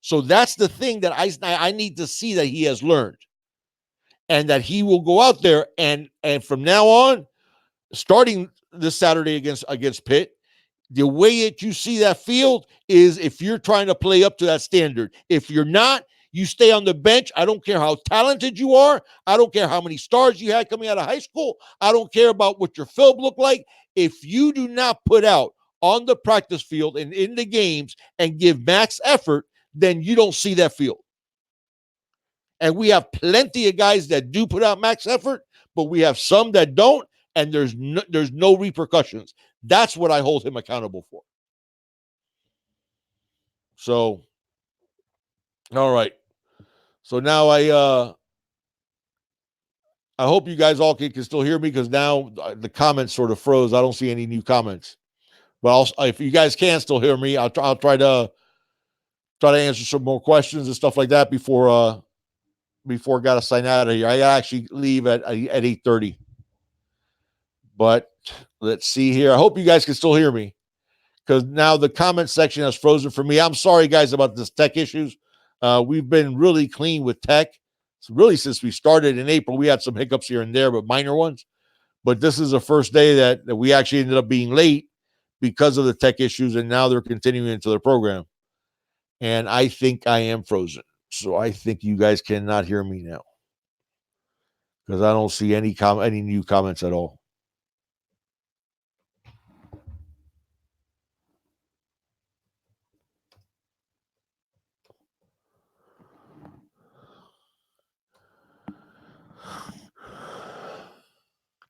So that's the thing that I need to see that he has learned, and that he will go out there and from now on, starting this Saturday against Pitt, The way that you see that field is if you're trying to play up to that standard. If you're not, you stay on the bench. I don't care how talented you are. I don't care how many stars you had coming out of high school. I don't care about what your film looked like. If you do not put out on the practice field and in the games and give max effort, then you don't see that field. And we have plenty of guys that do put out max effort, but we have some that don't, and there's no repercussions. That's what I hold him accountable for. So, all right. So now I hope you guys all can still hear me, because now the comments sort of froze. I don't see any new comments. But if you guys can still hear me, I'll try to answer some more questions and stuff like that before I got to sign out of here. I actually leave at 8:30. But let's see here. I hope you guys can still hear me, because now the comment section has frozen for me. I'm sorry, guys, about this tech issues. We've been really clean with tech. So really, since we started in April, we had some hiccups here and there, but minor ones. But this is the first day that we actually ended up being late because of the tech issues, and now they're continuing into the program. And I think I am frozen. So I think you guys cannot hear me now, because I don't see any new comments at all.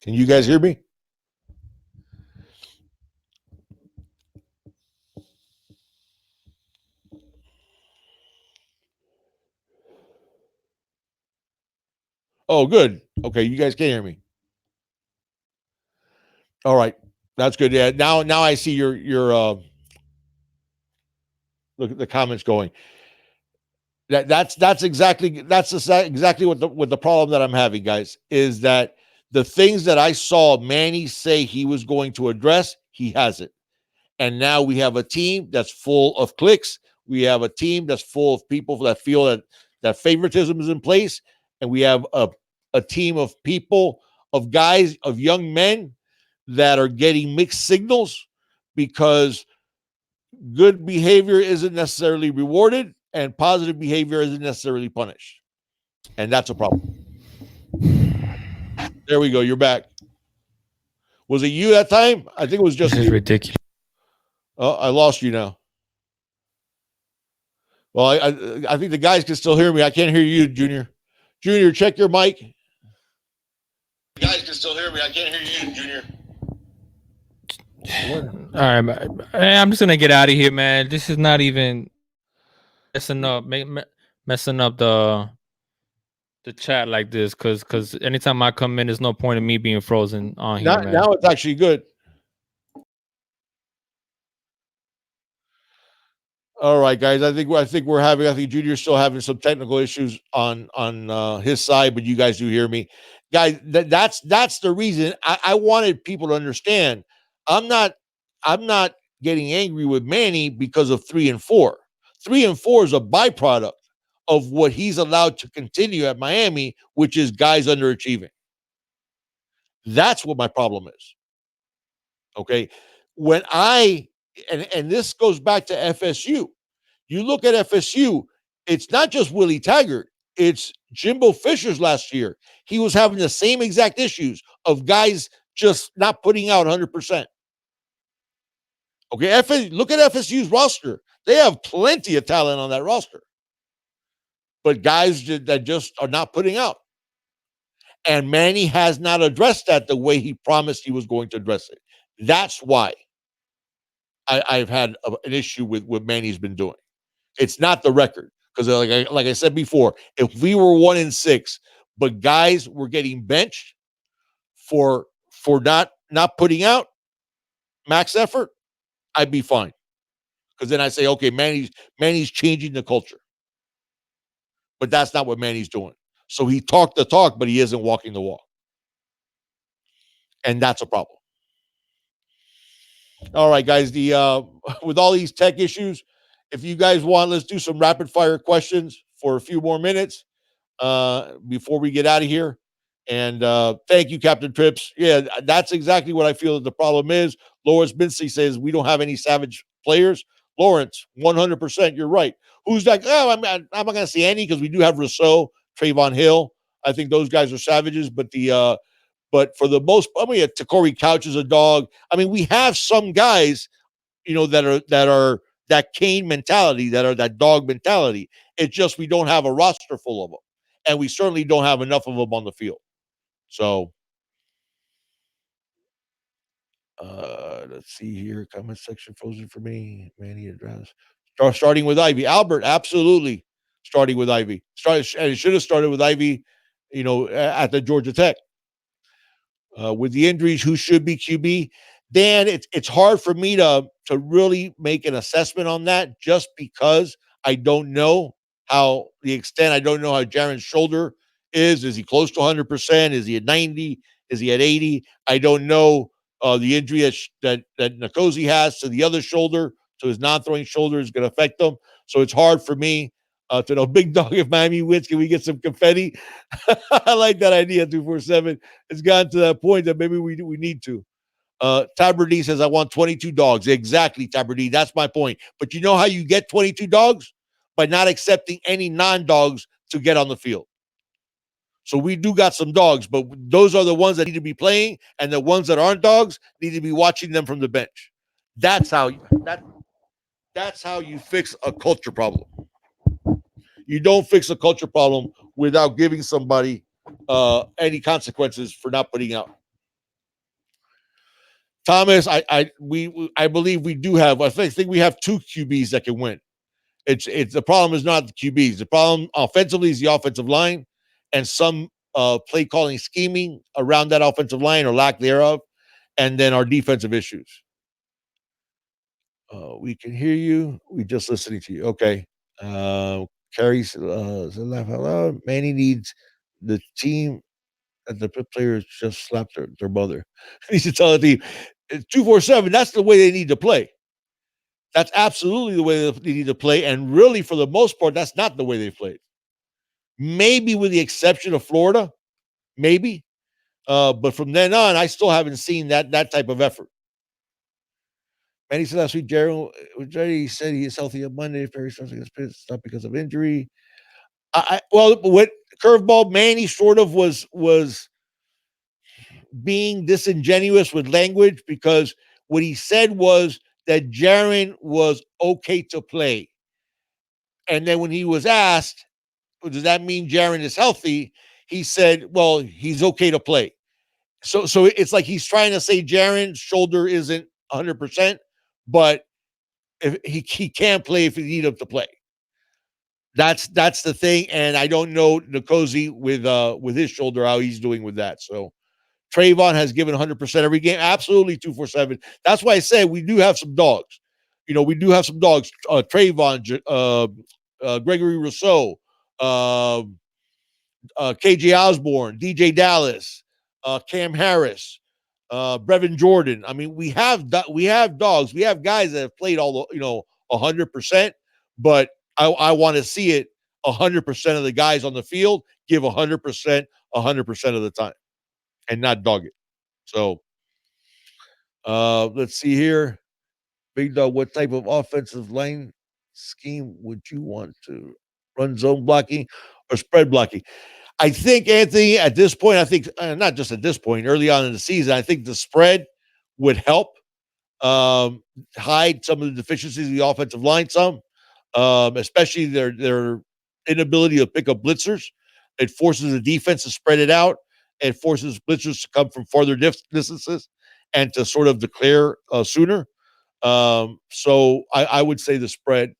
Can you guys hear me? Oh, good. Okay, you guys can hear me. All right, that's good. Yeah, now I see your look at the comments going. That's exactly what the problem that I'm having, guys, is that the things that I saw Manny say he was going to address, he hasn't. And now we have a team that's full of cliques. We have a team that's full of people that feel that favoritism is in place, and we have a team of people, of guys, of young men that are getting mixed signals, because good behavior isn't necessarily rewarded and positive behavior isn't necessarily punished. And that's a problem. There we go. You're back. Was it you that time? I think it was just This is you. ridiculous. Oh, I lost you now. Well, I think the guys can still hear me. I can't hear you, Junior. Junior, check your mic. The guys can still hear me. I can't hear you, Junior. All right, I'm just gonna get out of here, man. This is not even messing up the chat like this, because anytime I come in, there's no point in me being frozen on here, man. Now it's actually good. All right, guys. I think Junior's still having some technical issues on his side, but you guys do hear me, guys. That's the reason I wanted people to understand. I'm not getting angry with Manny because of 3 and 4. 3 and 4 is a byproduct of what he's allowed to continue at Miami, which is guys underachieving. That's what my problem is. Okay, when and this goes back to FSU. You look at FSU, it's not just Willie Taggart, it's Jimbo Fisher's last year. He was having the same exact issues of guys just not putting out 100%. Okay, look at FSU's roster. They have plenty of talent on that roster, but guys that just are not putting out. And Manny has not addressed that the way he promised he was going to address it. That's why I've had an issue with what Manny's been doing. It's not the record, because like I said before, if we were 1-6, but guys were getting benched for not putting out max effort, I'd be fine. Because then I say, okay, Manny's changing the culture, but that's not what Manny's doing. So he talked the talk, but he isn't walking the walk, and that's a problem. All right, guys. With all these tech issues, if you guys want, let's do some rapid fire questions for a few more minutes before we get out of here. And thank you, Captain Trips. Yeah, that's exactly what I feel that the problem is. Lawrence Binsey says we don't have any savage players. Lawrence, 100%, you're right. Who's that? Oh, I'm not going to say any because we do have Rousseau, Trayvon Hill. I think those guys are savages, but for the most, I mean, Takori Couch is a dog. I mean, we have some guys, that cane mentality, that are that dog mentality. It's just we don't have a roster full of them, and we certainly don't have enough of them on the field. So, let's see here. Comment section frozen for me. Manny address. Starting with Ivy. Albert, absolutely. Starting with Ivy. And it should have started with Ivy, at the Georgia Tech. With the injuries, who should be QB? Dan, it's hard for me to really make an assessment on that, just because I don't know how the extent. I don't know how Jaron's shoulder is. Is he close to 100%? Is he at 90? Is he at 80? I don't know the injury that Nkosi has to the other shoulder, to his non-throwing shoulder, is going to affect them. So it's hard for me to know. Big dog, if Miami wins, can we get some confetti? I like that idea. 247. It's gotten to that point that maybe we need to. Taberdy says, I want 22 dogs. Exactly, Taberdy. That's my point. But you know how you get 22 dogs? By not accepting any non-dogs to get on the field. So we do got some dogs, but those are the ones that need to be playing, and the ones that aren't dogs need to be watching them from the bench. That's how that's how you fix a culture problem. You don't fix a culture problem without giving somebody any consequences for not putting out. Thomas, I believe we do have. I think we have two QBs that can win. It's the problem is not the QBs. The problem offensively is the offensive line, and some play calling scheming around that offensive line, or lack thereof, and then our defensive issues. We can hear you. We just listening to you. Okay. Carrie's laugh out loud. Manny needs the team that the players just slapped their mother. He should tell the team, 247. That's the way they need to play. That's absolutely the way they need to play. And really, for the most part, that's not the way they played. Maybe with the exception of Florida, maybe. But from then on, I still haven't seen that type of effort. Manny said last week, Gerald said he is healthy on Monday. Perry starts against Pitt, it's not because of injury. Well, what curveball Manny sort of was being disingenuous with language, because what he said was that Jaron was okay to play. And then when he was asked, well, does that mean Jaron is healthy? He said, well, he's okay to play. So it's like he's trying to say Jaron's shoulder isn't 100%, but if he can't play if he need him to play. That's the thing. And I don't know Nkosi with his shoulder, how he's doing with that. So Trayvon has given 100% every game. Absolutely, 247. That's why I say we do have some dogs. We do have some dogs. Trayvon, Gregory Rousseau, KJ Osborne, DJ Dallas, Cam Harris, Brevin Jordan. I mean, we have dogs. We have guys that have played all the 100%. But I want to see it 100% of the guys on the field give 100%, 100% of the time, and not dog it. So let's see here. Big Dog, what type of offensive line scheme would you want to run? Zone blocking or spread blocking? I think, Anthony, at this point, I think not just at this point, early on in the season, I think the spread would help hide some of the deficiencies of the offensive line some, especially their inability to pick up blitzers. It forces the defense to spread it out. It forces blitzers to come from farther distances and to sort of declare sooner. So I would say the spread.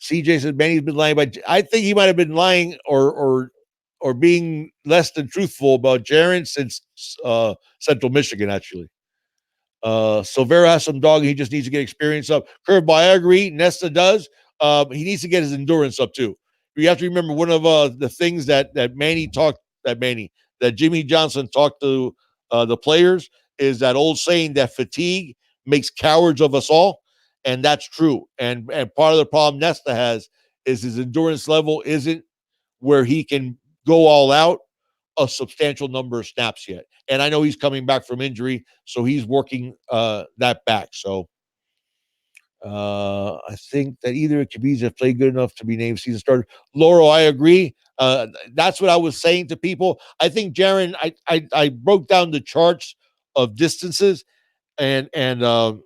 CJ said Manny's been lying, but I think he might have been lying or being less than truthful about Jaron since Central Michigan, actually. Silvera has some dog. He just needs to get experience up. Curveball, I agree. Nesta does. He needs to get his endurance up too. You have to remember one of the things that Jimmy Johnson talked to the players is that old saying that fatigue makes cowards of us all, and that's true. And part of the problem Nesta has is his endurance level isn't where he can go all out a substantial number of snaps yet. And I know he's coming back from injury, so he's working that back. So I think that either Kabiz have played good enough to be named season starter. Laurel, I agree. That's what I was saying to people. I think Jaron, I broke down the charts of distances and their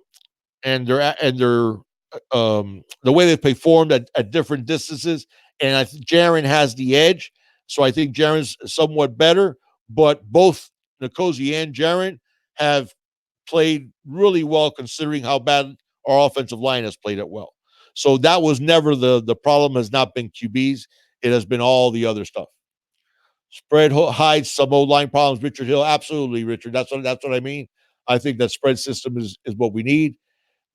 the way they performed at different distances, and I think Jaron has the edge. So I think Jaron's somewhat better, but both Nkosi and Jaron have played really well considering how bad our offensive line has played it well. So that was never the problem. Has not been QBs. It has been all the other stuff. Spread hides some old line problems. Richard Hill, absolutely, Richard. That's what I mean. I think that spread system is what we need.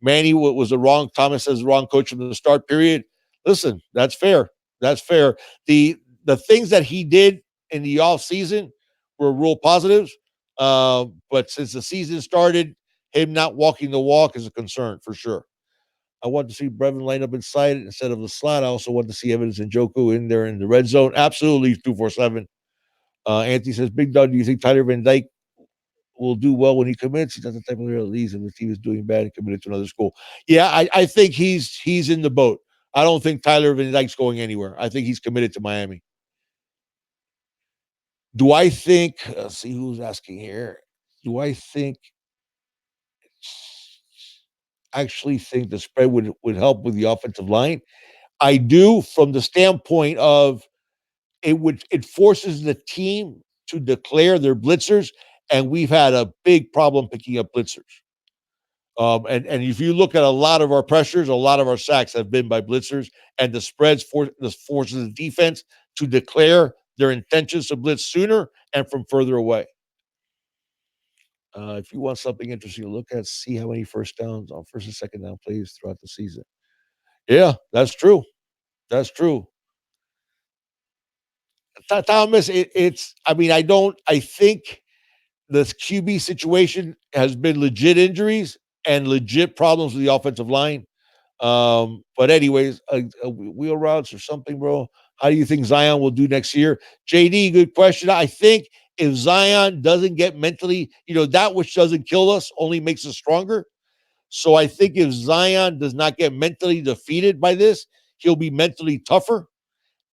Manny was the wrong. Thomas says the wrong coach from the start. Period. Listen, that's fair. That's fair. The things that he did in the off season were real positives. But since the season started, him not walking the walk is a concern for sure. I want to see Brevin line up inside instead of the slot. I also want to see Evans and Joku in there in the red zone. Absolutely, 247. Anthony says, Big Dog, do you think Tyler Van Dyke will do well when he commits? He doesn't type of leaves and the team is doing bad and committed to another school. Yeah, I think he's in the boat. I don't think Tyler Van Dyke's going anywhere. I think he's committed to Miami. Do I think, let's see who's asking here. Do I think, actually think the spread would help with the offensive line? I do, from the standpoint of it forces the team to declare their blitzers, and we've had a big problem picking up blitzers. And if you look at a lot of our pressures, a lot of our sacks have been by blitzers, and the spreads forces the defense to declare their intentions to blitz sooner and from further away. If you want something interesting to look at, see how many first downs on first and second down plays throughout the season. Yeah, that's true. That's true. Thomas, it's. I mean, I don't. I think this QB situation has been legit injuries and legit problems with the offensive line. But anyways, wheel routes or something, bro. How do you think Zion will do next year? JD, good question. I think if Zion doesn't get mentally, that which doesn't kill us only makes us stronger. So I think if Zion does not get mentally defeated by this, he'll be mentally tougher.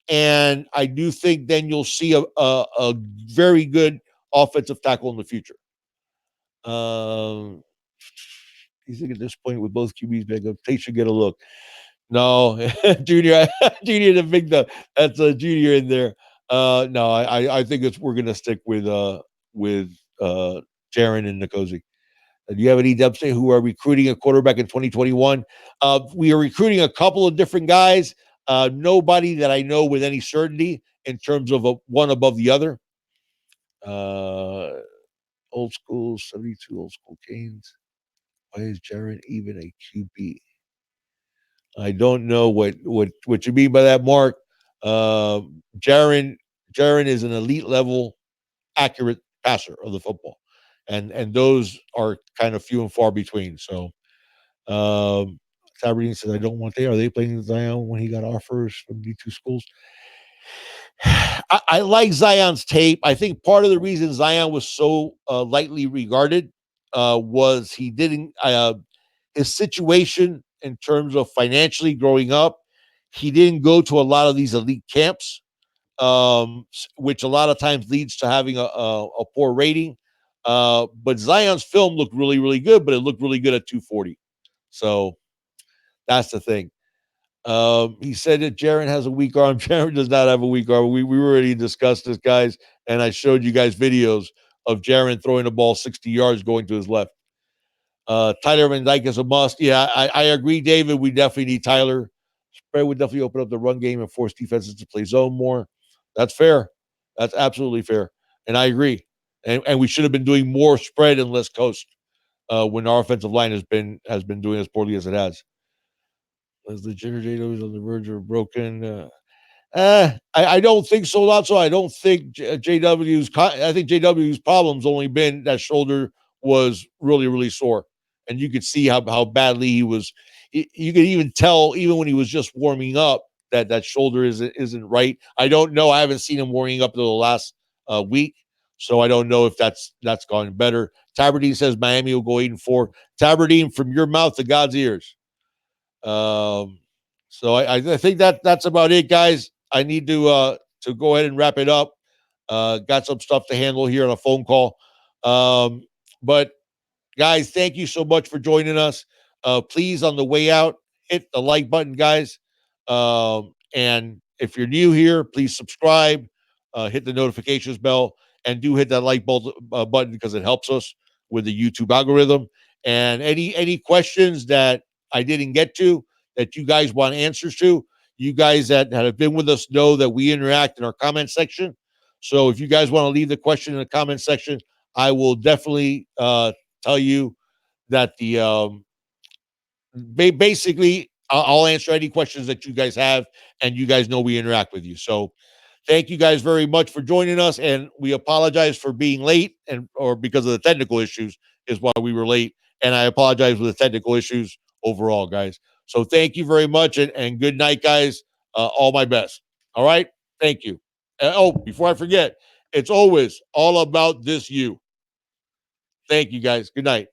And I do think then you'll see a very good offensive tackle in the future. You think at this point with both QBs back up, they should get a look. No, Junior, Junior, the big that's a Junior in there. No, I think we're gonna stick with Jaron and Nkosi. Do you have any depth who are recruiting a quarterback in 2021? We are recruiting a couple of different guys. Nobody that I know with any certainty in terms of one above the other. Old school 72, old school Canes. Why is Jaron even a QB? I don't know what you mean by that, Mark. Jaron is an elite level accurate passer of the football, and those are kind of few and far between. So, Sabine says, "I don't want they. Are they playing Zion when he got offers from D2 schools?" I like Zion's tape. I think part of the reason Zion was so lightly regarded was he didn't his situation in terms of financially growing up. He didn't go to a lot of these elite camps, which a lot of times leads to having a poor rating. But Zion's film looked really, really good, but it looked really good at 240. So that's the thing. He said that Jaron has a weak arm. Jaron does not have a weak arm. We already discussed this, guys, and I showed you guys videos of Jaron throwing the ball 60 yards going to his left. Tyler Van Dyke is a must. Yeah, I agree, David. We definitely need Tyler. Spread would definitely open up the run game and force defenses to play zone more. That's fair. That's absolutely fair. And I agree. And we should have been doing more spread and less coast when our offensive line has been doing as poorly as it has. As the Jitter JW's on the verge of broken. I don't think so. Also, I don't think JW's. I think JW's problem's only been that shoulder was really, really sore, and you could see how badly he was. You could even tell, even when he was just warming up, that shoulder isn't right. I don't know. I haven't seen him warming up to the last week, so I don't know if that's gone better. Tabardine says Miami will go 8-4. Tabardine, from your mouth to God's ears. Um, so I think that's about it, guys. I need to go ahead and wrap it up. Got some stuff to handle here on a phone call. But guys, thank you so much for joining us. Please, on the way out, hit the like button, guys. And if you're new here, please subscribe, hit the notifications bell, and do hit that button because it helps us with the YouTube algorithm. And any questions that I didn't get to that you guys want answers to, you guys that have been with us know that we interact in our comment section. So if you guys want to leave the question in the comment section, I will definitely tell you that basically I'll answer any questions that you guys have, and you guys know we interact with you. So thank you guys very much for joining us, and we apologize for being late or because of the technical issues is why we were late, and I apologize for the technical issues overall, guys. So thank you very much, and good night, guys. All my best. All right, thank you. Before I forget, it's always all about this you. Thank you, guys. Good night.